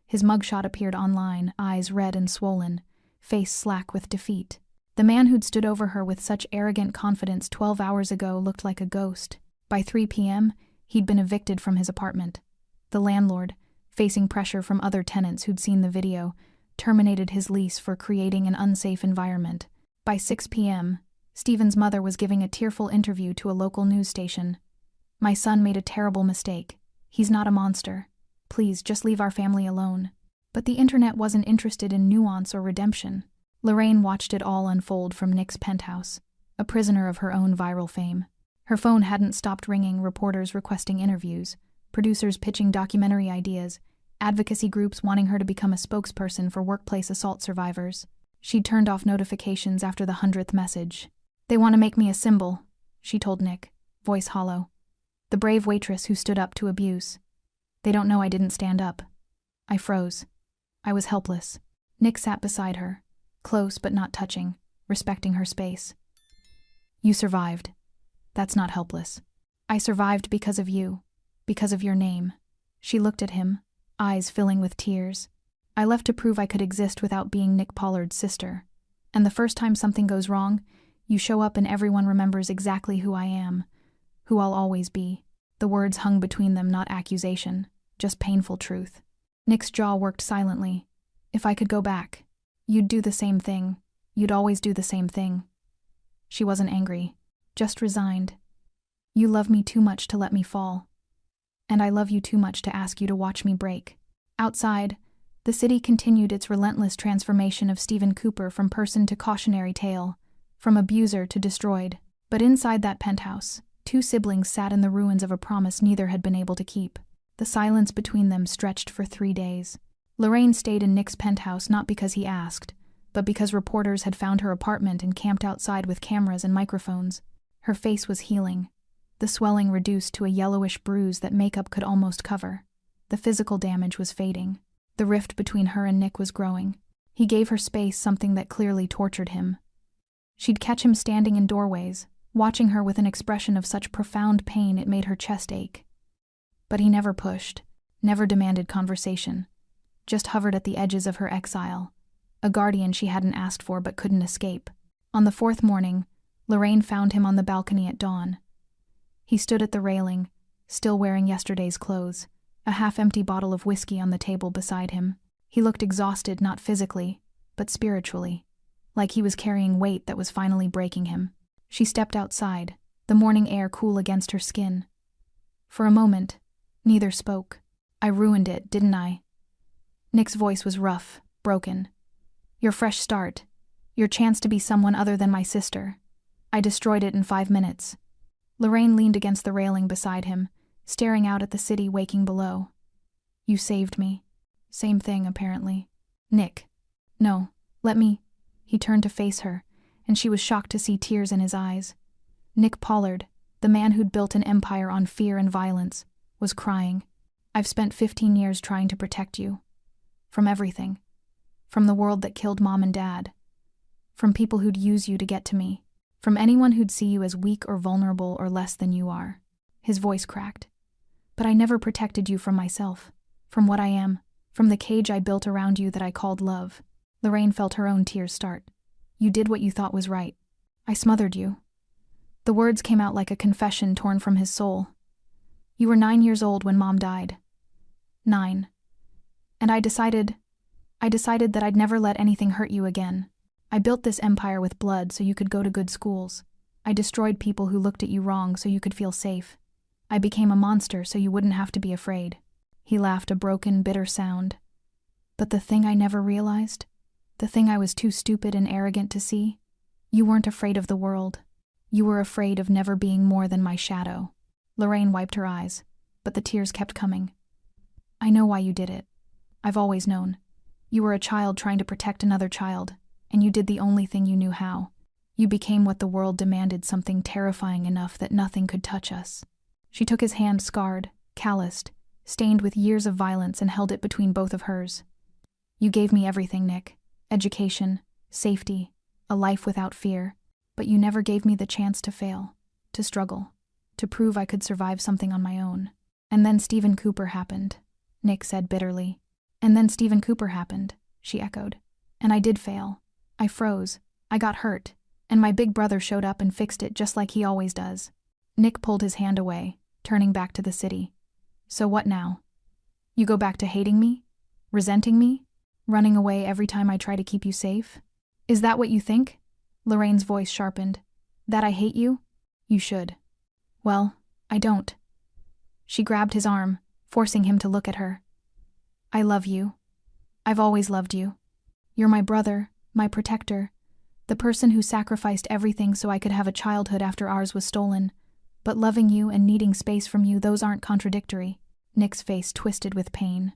His mugshot appeared online, eyes red and swollen, face slack with defeat. The man who'd stood over her with such arrogant confidence 12 hours ago looked like a ghost. By 3 p.m., he'd been evicted from his apartment. The landlord, facing pressure from other tenants who'd seen the video, terminated his lease for creating an unsafe environment. By 6 p.m., Stephen's mother was giving a tearful interview to a local news station. "My son made a terrible mistake. He's not a monster. Please, just leave our family alone." But the internet wasn't interested in nuance or redemption. Lorraine watched it all unfold from Nick's penthouse, a prisoner of her own viral fame. Her phone hadn't stopped ringing, reporters requesting interviews, producers pitching documentary ideas, advocacy groups wanting her to become a spokesperson for workplace assault survivors. She'd turned off notifications after the 100th message. "They want to make me a symbol," she told Nick, voice hollow. "The brave waitress who stood up to abuse. They don't know I didn't stand up." I froze. I was helpless. Nick sat beside her, close but not touching, respecting her space. "You survived. That's not helpless. I survived because of you, because of your name." She looked at him, eyes filling with tears. "I left to prove I could exist without being Nick Pollard's sister. And the first time something goes wrong, you show up and everyone remembers exactly who I am, who I'll always be." The words hung between them, not accusation, just painful truth. Nick's jaw worked silently. "If I could go back, you'd do the same thing. You'd always do the same thing." She wasn't angry, just resigned. "You love me too much to let me fall. And I love you too much to ask you to watch me break." Outside, the city continued its relentless transformation of Stephen Cooper from person to cautionary tale, from abuser to destroyed. But inside that penthouse, 2 siblings sat in the ruins of a promise neither had been able to keep. The silence between them stretched for 3 days. Lorraine stayed in Nick's penthouse not because he asked, but because reporters had found her apartment and camped outside with cameras and microphones. Her face was healing, the swelling reduced to a yellowish bruise that makeup could almost cover. The physical damage was fading. The rift between her and Nick was growing. He gave her space, something that clearly tortured him. She'd catch him standing in doorways, watching her with an expression of such profound pain it made her chest ache. But he never pushed, never demanded conversation, just hovered at the edges of her exile, a guardian she hadn't asked for but couldn't escape. On the 4th morning, Lorraine found him on the balcony at dawn. He stood at the railing, still wearing yesterday's clothes, a half-empty bottle of whiskey on the table beside him. He looked exhausted, not physically, but spiritually, like he was carrying weight that was finally breaking him. She stepped outside, the morning air cool against her skin. For a moment, neither spoke. "I ruined it, didn't I?" Nick's voice was rough, broken. "Your fresh start. Your chance to be someone other than my sister. I destroyed it in 5 minutes." Lorraine leaned against the railing beside him, staring out at the city waking below. You saved me. Same thing, apparently. Nick. No, let me. He turned to face her, and she was shocked to see tears in his eyes. Nick Pollard, the man who'd built an empire on fear and violence, was crying. I've spent 15 years trying to protect you. From everything. From the world that killed Mom and Dad. From people who'd use you to get to me. From anyone who'd see you as weak or vulnerable or less than you are. His voice cracked. But I never protected you from myself. From what I am. From the cage I built around you that I called love. Lorraine felt her own tears start. You did what you thought was right. I smothered you. The words came out like a confession torn from his soul. You were 9 years old when Mom died. 9. And I decided that I'd never let anything hurt you again. I built this empire with blood so you could go to good schools. I destroyed people who looked at you wrong so you could feel safe. I became a monster so you wouldn't have to be afraid. He laughed a broken, bitter sound. But the thing I never realized, the thing I was too stupid and arrogant to see, you weren't afraid of the world. You were afraid of never being more than my shadow. Lorraine wiped her eyes, but the tears kept coming. I know why you did it. I've always known. You were a child trying to protect another child, and you did the only thing you knew how. You became what the world demanded, something terrifying enough that nothing could touch us. She took his hand, scarred, calloused, stained with years of violence, and held it between both of hers. You gave me everything, Nick. Education, safety, a life without fear. But you never gave me the chance to fail, to struggle, to prove I could survive something on my own. And then Stephen Cooper happened, Nick said bitterly. And then Stephen Cooper happened, she echoed. And I did fail. I froze. I got hurt. And my big brother showed up and fixed it just like he always does. Nick pulled his hand away, turning back to the city. So what now? You go back to hating me? Resenting me? Running away every time I try to keep you safe? Is that what you think? Lorraine's voice sharpened. That I hate you? You should. Well, I don't. She grabbed his arm, forcing him to look at her. I love you. I've always loved you. You're my brother, my protector, the person who sacrificed everything so I could have a childhood after ours was stolen. But loving you and needing space from you, those aren't contradictory. Nick's face twisted with pain.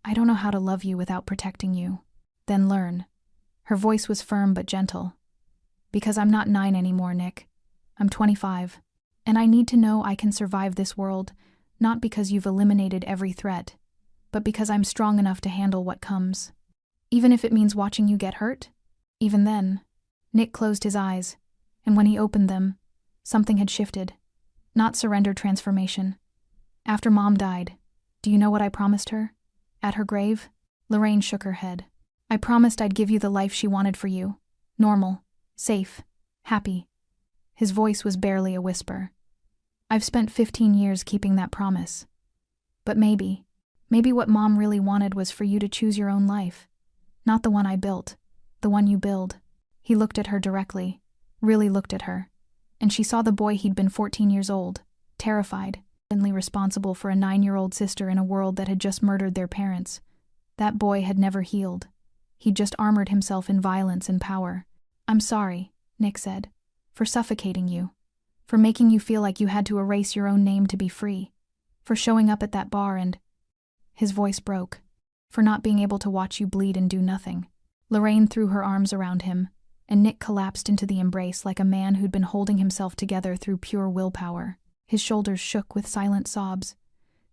I don't know how to love you without protecting you. Then learn. Her voice was firm but gentle. Because I'm not 9 anymore, Nick. I'm 25. And I need to know I can survive this world, not because you've eliminated every threat, but because I'm strong enough to handle what comes. Even if it means watching you get hurt? Even then. Nick closed his eyes, and when he opened them, something had shifted. Not surrender, transformation. After Mom died, do you know what I promised her? At her grave? Lorraine shook her head. I promised I'd give you the life she wanted for you. Normal, safe, happy. His voice was barely a whisper. I've spent 15 years keeping that promise. But maybe what Mom really wanted was for you to choose your own life. Not the one I built, the one you build. He looked at her directly, really looked at her. And she saw the boy he'd been 14 years old, terrified, and responsible for a 9-year-old sister in a world that had just murdered their parents. That boy had never healed. He'd just armored himself in violence and power. I'm sorry, Nick said, for suffocating you, for making you feel like you had to erase your own name to be free, for showing up at that bar and... His voice broke. For not being able to watch you bleed and do nothing. Lorraine threw her arms around him, and Nick collapsed into the embrace like a man who'd been holding himself together through pure willpower. His shoulders shook with silent sobs.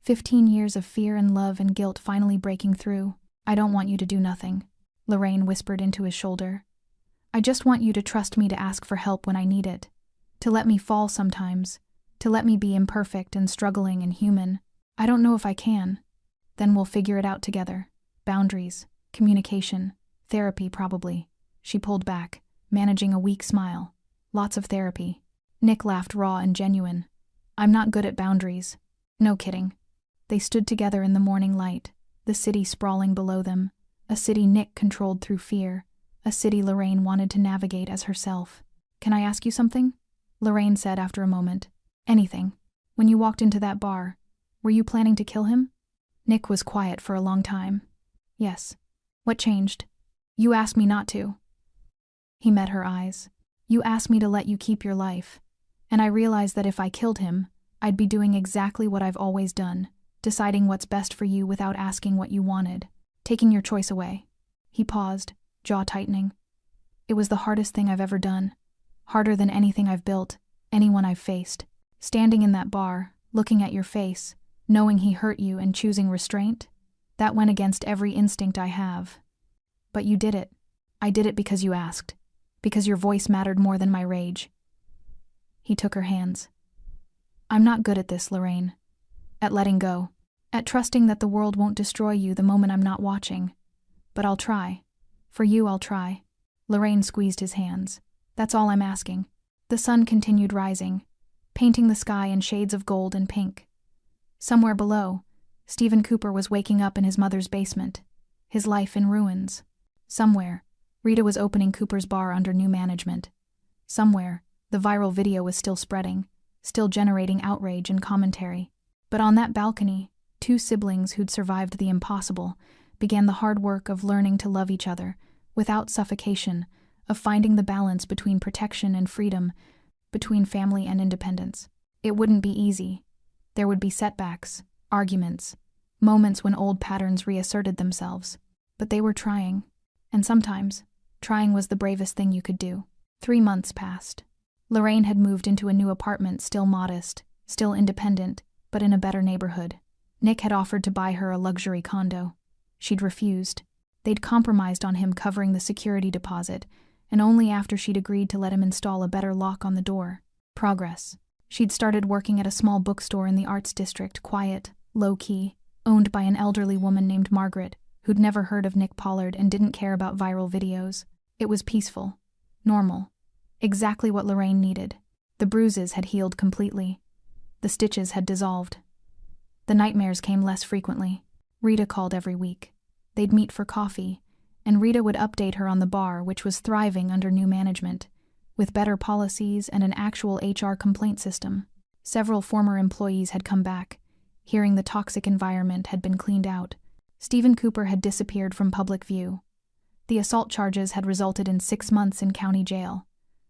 15 years of fear and love and guilt finally breaking through. I don't want you to do nothing, Lorraine whispered into his shoulder. I just want you to trust me to ask for help when I need it. To let me fall sometimes. To let me be imperfect and struggling and human. I don't know if I can. Then we'll figure it out together. Boundaries, communication, therapy probably. She pulled back, managing a weak smile. Lots of therapy. Nick laughed raw and genuine. I'm not good at boundaries. No kidding. They stood together in the morning light, the city sprawling below them, a city Nick controlled through fear, a city Lorraine wanted to navigate as herself. Can I ask you something? Lorraine said after a moment. Anything. When you walked into that bar, were you planning to kill him? Nick was quiet for a long time. Yes. What changed? You asked me not to. He met her eyes. You asked me to let you keep your life. And I realized that if I killed him, I'd be doing exactly what I've always done, deciding what's best for you without asking what you wanted, taking your choice away. He paused, jaw tightening. It was the hardest thing I've ever done. Harder than anything I've built, anyone I've faced. Standing in that bar, looking at your face, knowing he hurt you and choosing restraint, that went against every instinct I have. But you did it. I did it because you asked. Because your voice mattered more than my rage. He took her hands. I'm not good at this, Lorraine. At letting go. At trusting that the world won't destroy you the moment I'm not watching. But I'll try. For you, I'll try. Lorraine squeezed his hands. That's all I'm asking. The sun continued rising, painting the sky in shades of gold and pink. Somewhere below, Stephen Cooper was waking up in his mother's basement, his life in ruins. Somewhere, Rita was opening Cooper's bar under new management. Somewhere, the viral video was still spreading, still generating outrage and commentary. But on that balcony, two siblings who'd survived the impossible began the hard work of learning to love each other without suffocation, of finding the balance between protection and freedom, between family and independence. It wouldn't be easy. There would be setbacks, arguments, moments when old patterns reasserted themselves. But they were trying. And sometimes, trying was the bravest thing you could do. 3 months passed. Lorraine had moved into a new apartment, still modest, still independent, but in a better neighborhood. Nick had offered to buy her a luxury condo. She'd refused. They'd compromised on him covering the security deposit, and only after she'd agreed to let him install a better lock on the door. Progress. She'd started working at a small bookstore in the arts district, quiet, low-key, owned by an elderly woman named Margaret, who'd never heard of Nick Pollard and didn't care about viral videos. It was peaceful, normal, exactly what Lorraine needed. The bruises had healed completely. The stitches had dissolved. The nightmares came less frequently. Rita called every week. They'd meet for coffee, and Rita would update her on the bar, which was thriving under new management, with better policies and an actual HR complaint system. Several former employees had come back, hearing the toxic environment had been cleaned out. Stephen Cooper had disappeared from public view. The assault charges had resulted in 6 months in county jail,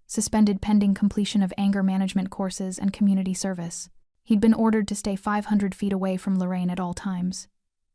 suspended pending completion of anger management courses and community service. He'd been ordered to stay 500 feet away from Lorraine at all times.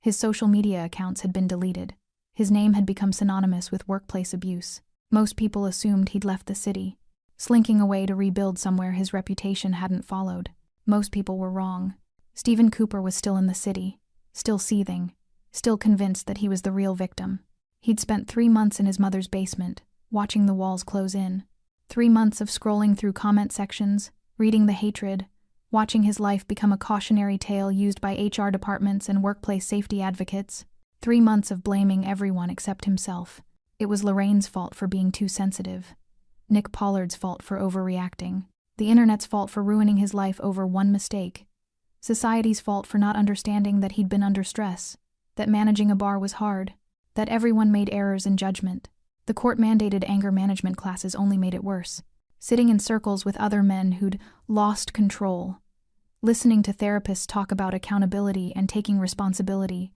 His social media accounts had been deleted. His name had become synonymous with workplace abuse. Most people assumed he'd left the city, slinking away to rebuild somewhere his reputation hadn't followed. Most people were wrong. Stephen Cooper was still in the city, still seething, still convinced that he was the real victim. He'd spent 3 months in his mother's basement, watching the walls close in. 3 months of scrolling through comment sections, reading the hatred, watching his life become a cautionary tale used by HR departments and workplace safety advocates. 3 months of blaming everyone except himself. It was Lorraine's fault for being too sensitive. Nick Pollard's fault for overreacting. The internet's fault for ruining his life over one mistake. Society's fault for not understanding that he'd been under stress, that managing a bar was hard, that everyone made errors in judgment. The court-mandated anger management classes only made it worse. Sitting in circles with other men who'd lost control, listening to therapists talk about accountability and taking responsibility,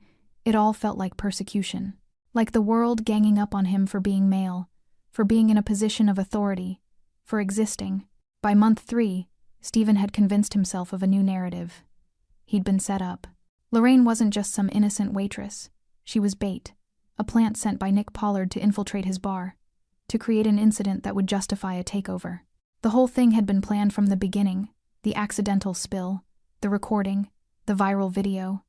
it all felt like persecution. Like the world ganging up on him for being male, for being in a position of authority, for existing. By month 3, Stephen had convinced himself of a new narrative. He'd been set up. Lorraine wasn't just some innocent waitress. She was bait, a plant sent by Nick Pollard to infiltrate his bar, to create an incident that would justify a takeover. The whole thing had been planned from the beginning, the accidental spill, the recording, the viral video.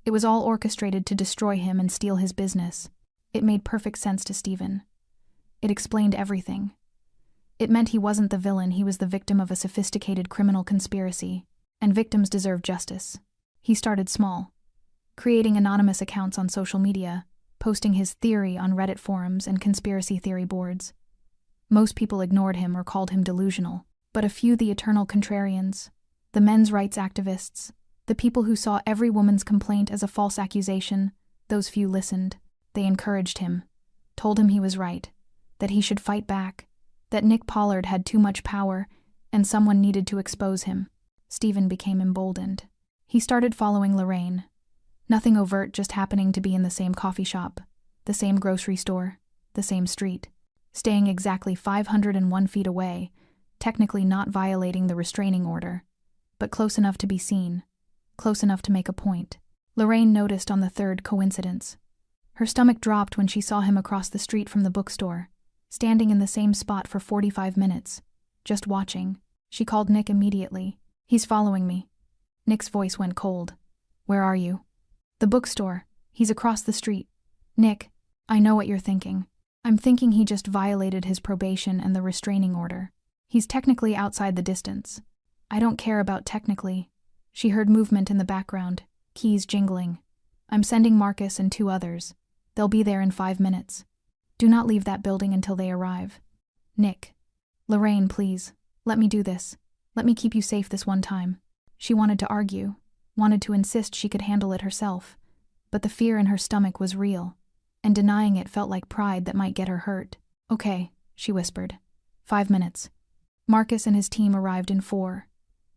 It was all orchestrated to destroy him and steal his business. It made perfect sense to Stephen. It explained everything. It meant he wasn't the villain, he was the victim of a sophisticated criminal conspiracy, and victims deserve justice. He started small, creating anonymous accounts on social media, posting his theory on Reddit forums and conspiracy theory boards. Most people ignored him or called him delusional, but a few the eternal contrarians, the men's rights activists, the people who saw every woman's complaint as a false accusation, those few listened. They encouraged him, told him he was right, that he should fight back, that Nick Pollard had too much power and someone needed to expose him. Stephen became emboldened. He started following Lorraine. Nothing overt, just happening to be in the same coffee shop, the same grocery store, the same street, staying exactly 501 feet away, technically not violating the restraining order. but close enough to be seen, close enough to make a point. Lorraine noticed on the third coincidence. Her stomach dropped when she saw him across the street from the bookstore, standing in the same spot for 45 minutes, just watching. She called Nick immediately. "He's following me." Nick's voice went cold. "Where are you?" "The bookstore. He's across the street." "Nick, I know what you're thinking. I'm thinking he just violated his probation and the restraining order. He's technically outside the distance." "I don't care about technically." She heard movement in the background, keys jingling. "I'm sending Marcus and 2 others. They'll be there in 5 minutes. Do not leave that building until they arrive." "Nick." "Lorraine, please. Let me do this. Let me keep you safe this one time." She wanted to argue, wanted to insist she could handle it herself, but the fear in her stomach was real, and denying it felt like pride that might get her hurt. "Okay," she whispered. 5 minutes. Marcus and his team arrived in 4.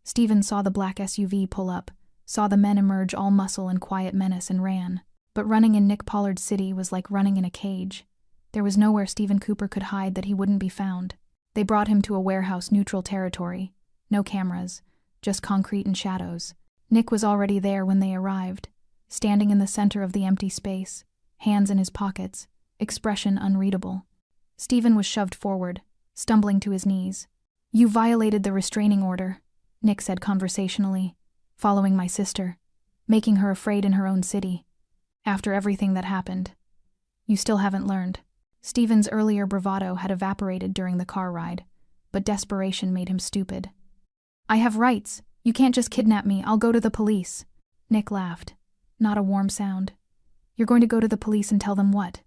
Stephen saw the black SUV pull up, saw the men emerge all muscle and quiet menace and ran. But running in Nick Pollard's city was like running in a cage. There was nowhere Stephen Cooper could hide that he wouldn't be found. They brought him to a warehouse-neutral territory. No cameras, just concrete and shadows. Nick was already there when they arrived, standing in the center of the empty space, hands in his pockets, expression unreadable. Stephen was shoved forward, stumbling to his knees. "You violated the restraining order," Nick said conversationally, "following my sister, making her afraid in her own city. After everything that happened. You still haven't learned." Stephen's earlier bravado had evaporated during the car ride, but desperation made him stupid. "I have rights. You can't just kidnap me. I'll go to the police." Nick laughed. Not a warm sound. "You're going to go to the police and tell them what?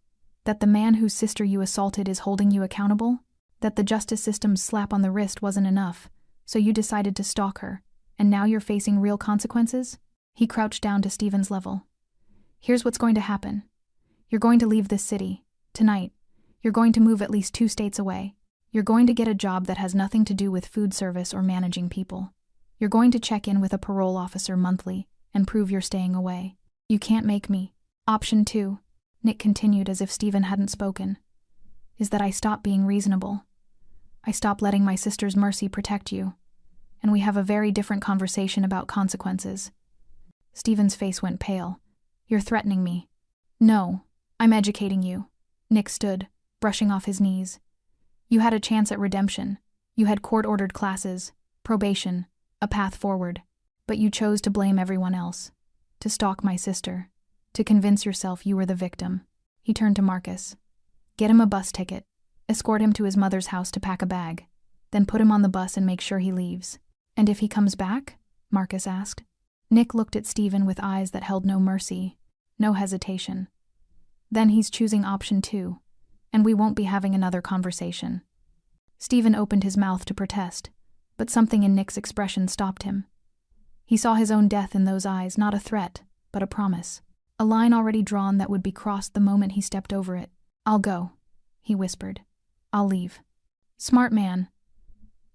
That the man whose sister you assaulted is holding you accountable? That the justice system's slap on the wrist wasn't enough, so you decided to stalk her, and now you're facing real consequences?" He crouched down to Stephen's level. "Here's what's going to happen. You're going to leave this city, tonight. You're going to move at least 2 states away. You're going to get a job that has nothing to do with food service or managing people. You're going to check in with a parole officer monthly and prove you're staying away. You can't make me. Option 2, Nick continued as if Stephen hadn't spoken, is that I stop being reasonable. I stop letting my sister's mercy protect you, and we have a very different conversation about consequences." Stephen's face went pale. "You're threatening me." "No, I'm educating you." Nick stood, brushing off his knees. "You had a chance at redemption. You had court-ordered classes, probation, a path forward. But you chose to blame everyone else. To stalk my sister. To convince yourself you were the victim." He turned to Marcus. "Get him a bus ticket. Escort him to his mother's house to pack a bag. Then put him on the bus and make sure he leaves." "And if he comes back?" Marcus asked. Nick looked at Stephen with eyes that held no mercy, no hesitation. "Then he's choosing option 2, and we won't be having another conversation." Stephen opened his mouth to protest, but something in Nick's expression stopped him. He saw his own death in those eyes, not a threat, but a promise. A line already drawn that would be crossed the moment he stepped over it. "I'll go," he whispered. "I'll leave." "Smart man."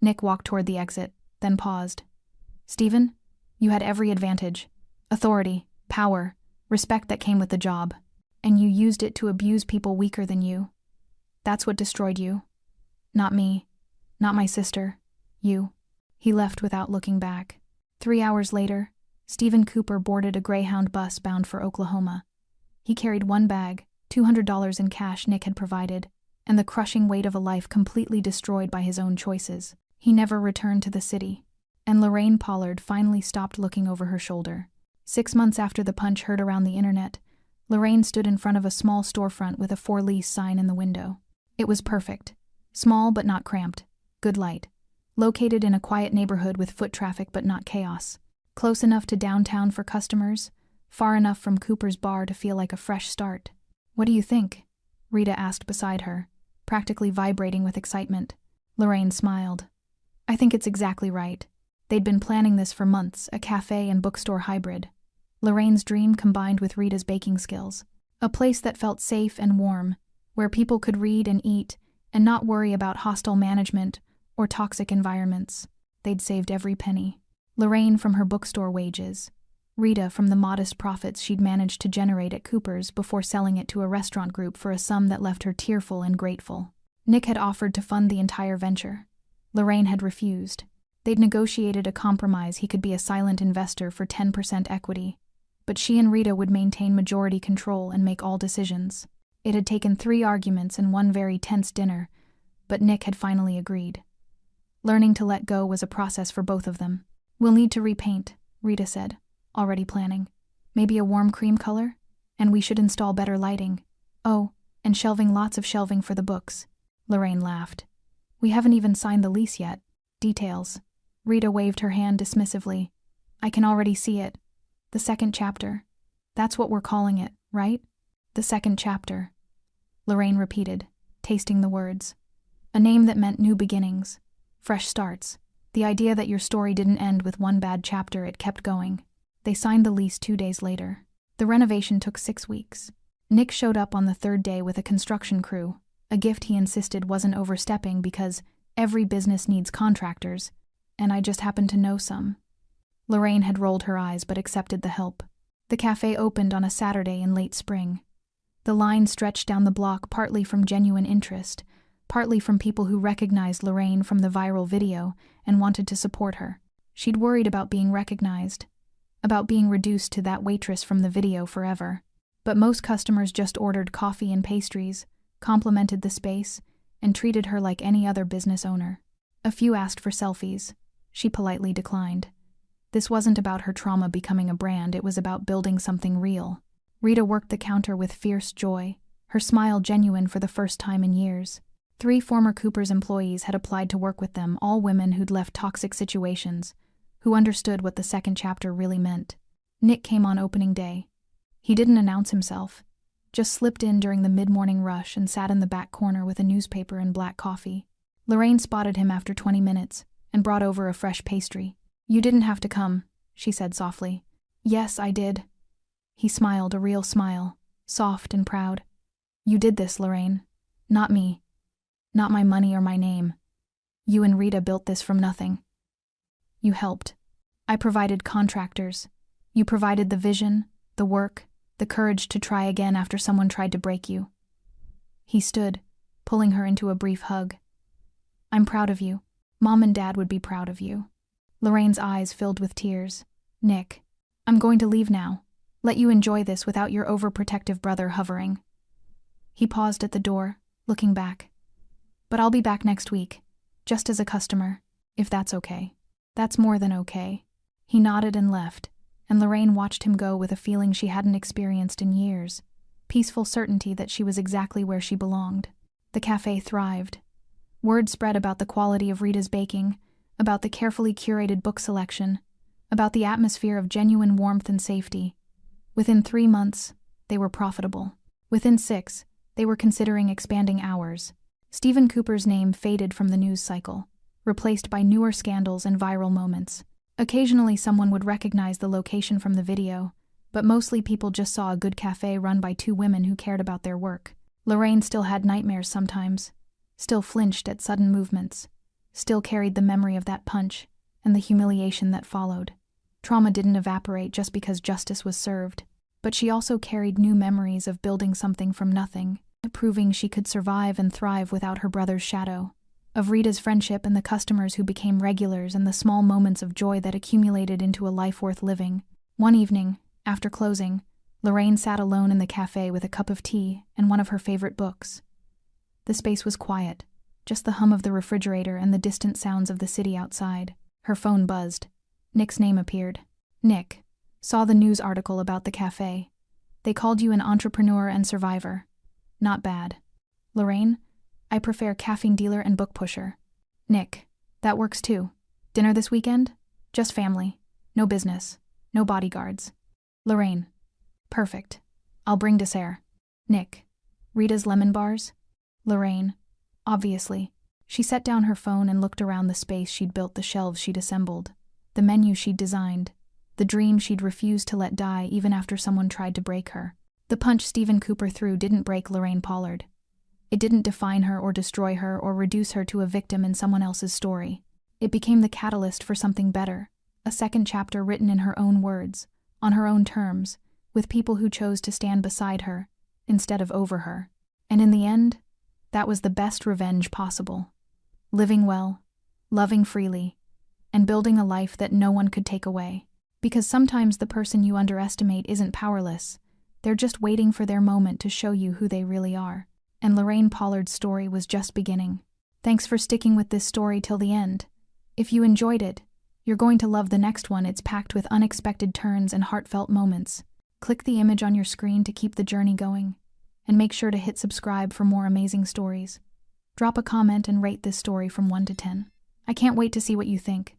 Nick walked toward the exit, then paused. "Stephen, you had every advantage. Authority, power, respect that came with the job. And you used it to abuse people weaker than you. That's what destroyed you. Not me. Not my sister. You." He left without looking back. 3 hours later, Stephen Cooper boarded a Greyhound bus bound for Oklahoma. He carried 1 bag, $200 in cash Nick had provided, and the crushing weight of a life completely destroyed by his own choices. He never returned to the city, and Lorraine Pollard finally stopped looking over her shoulder. 6 months after the punch heard around the internet, Lorraine stood in front of a small storefront with a for lease sign in the window. It was perfect. Small but not cramped. Good light. Located in a quiet neighborhood with foot traffic but not chaos. Close enough to downtown for customers, far enough from Cooper's bar to feel like a fresh start. "What do you think?" Rita asked beside her, practically vibrating with excitement. Lorraine smiled. "I think it's exactly right. They'd been planning this for months, a cafe and bookstore hybrid. Lorraine's dream combined with Rita's baking skills. A place that felt safe and warm, where people could read and eat and not worry about hostile management or toxic environments. They'd saved every penny. Lorraine from her bookstore wages. Rita from the modest profits she'd managed to generate at Cooper's before selling it to a restaurant group for a sum that left her tearful and grateful. Nick had offered to fund the entire venture. Lorraine had refused. They'd negotiated a compromise. He could be a silent investor for 10% equity, but she and Rita would maintain majority control and make all decisions. It had taken 3 arguments and 1 very tense dinner, but Nick had finally agreed. Learning to let go was a process for both of them. "We'll need to repaint," Rita said, already planning. "Maybe a warm cream color? And we should install better lighting. Oh, and shelving, lots of shelving for the books." Lorraine laughed. "We haven't even signed the lease yet. Details." Rita waved her hand dismissively. "I can already see it. The 2nd chapter. That's what we're calling it, right?" "The 2nd chapter," Lorraine repeated, tasting the words. A name that meant new beginnings, fresh starts. The idea that your story didn't end with 1 bad chapter, it kept going. They signed the lease 2 days later. The renovation took 6 weeks. Nick showed up on the 3rd day with a construction crew, a gift he insisted wasn't overstepping because every business needs contractors, and I just happened to know some. Lorraine had rolled her eyes but accepted the help. The cafe opened on a Saturday in late spring. The line stretched down the block, partly from genuine interest, partly from people who recognized Lorraine from the viral video and wanted to support her. She'd worried about being recognized, about being reduced to that waitress from the video forever. But most customers just ordered coffee and pastries, complimented the space, and treated her like any other business owner. A few asked for selfies. She politely declined. This wasn't about her trauma becoming a brand, it was about building something real. Rita worked the counter with fierce joy, her smile genuine for the first time in years. 3 former Cooper's employees had applied to work with them, all women who'd left toxic situations, who understood what the 2nd chapter really meant. Nick came on opening day. He didn't announce himself, just slipped in during the mid-morning rush and sat in the back corner with a newspaper and black coffee. Lorraine spotted him after 20 minutes and brought over a fresh pastry. "You didn't have to come," she said softly. "Yes, I did." He smiled, a real smile, soft and proud. "You did this, Lorraine. Not me. Not my money or my name. You and Rita built this from nothing. You helped. I provided contractors. You provided the vision, the work, the courage to try again after someone tried to break you." He stood, pulling her into a brief hug. "I'm proud of you. Mom and Dad would be proud of you." Lorraine's eyes filled with tears. "Nick, I'm going to leave now. Let you enjoy this without your overprotective brother hovering." He paused at the door, looking back. "But I'll be back next week, just as a customer, if that's okay." "That's more than okay." He nodded and left, and Lorraine watched him go with a feeling she hadn't experienced in years, peaceful certainty that she was exactly where she belonged. The cafe thrived. Word spread about the quality of Rita's baking, about the carefully curated book selection, about the atmosphere of genuine warmth and safety. Within 3 months, they were profitable. Within 6, they were considering expanding hours. Stephen Cooper's name faded from the news cycle, replaced by newer scandals and viral moments. Occasionally someone would recognize the location from the video, but mostly people just saw a good cafe run by 2 women who cared about their work. Lorraine still had nightmares sometimes, still flinched at sudden movements, still carried the memory of that punch and the humiliation that followed. Trauma didn't evaporate just because justice was served, but she also carried new memories of building something from nothing, proving she could survive and thrive without her brother's shadow, of Rita's friendship and the customers who became regulars and the small moments of joy that accumulated into a life worth living. One evening, after closing, Lorraine sat alone in the cafe with a cup of tea and one of her favorite books. The space was quiet, just the hum of the refrigerator and the distant sounds of the city outside. Her phone buzzed. Nick's name appeared. "Nick, saw the news article about the cafe. They called you an entrepreneur and survivor. Not bad." "Lorraine, I prefer caffeine dealer and book pusher." "Nick, that works too. Dinner this weekend? Just family. No business. No bodyguards." "Lorraine, perfect. I'll bring dessert." "Nick, Rita's lemon bars?" "Lorraine, obviously." She set down her phone and looked around the space she'd built, the shelves she'd assembled, the menu she'd designed, the dream she'd refused to let die even after someone tried to break her. The punch Stephen Cooper threw didn't break Lorraine Pollard. It didn't define her or destroy her or reduce her to a victim in someone else's story. It became the catalyst for something better, a 2nd chapter written in her own words, on her own terms, with people who chose to stand beside her, instead of over her. And in the end, that was the best revenge possible. Living well, loving freely, and building a life that no one could take away. Because sometimes the person you underestimate isn't powerless, they're just waiting for their moment to show you who they really are. And Lorraine Pollard's story was just beginning. Thanks for sticking with this story till the end. If you enjoyed it, you're going to love the next one. It's packed with unexpected turns and heartfelt moments. Click the image on your screen to keep the journey going, and make sure to hit subscribe for more amazing stories. Drop a comment and rate this story from 1 to 10. I can't wait to see what you think.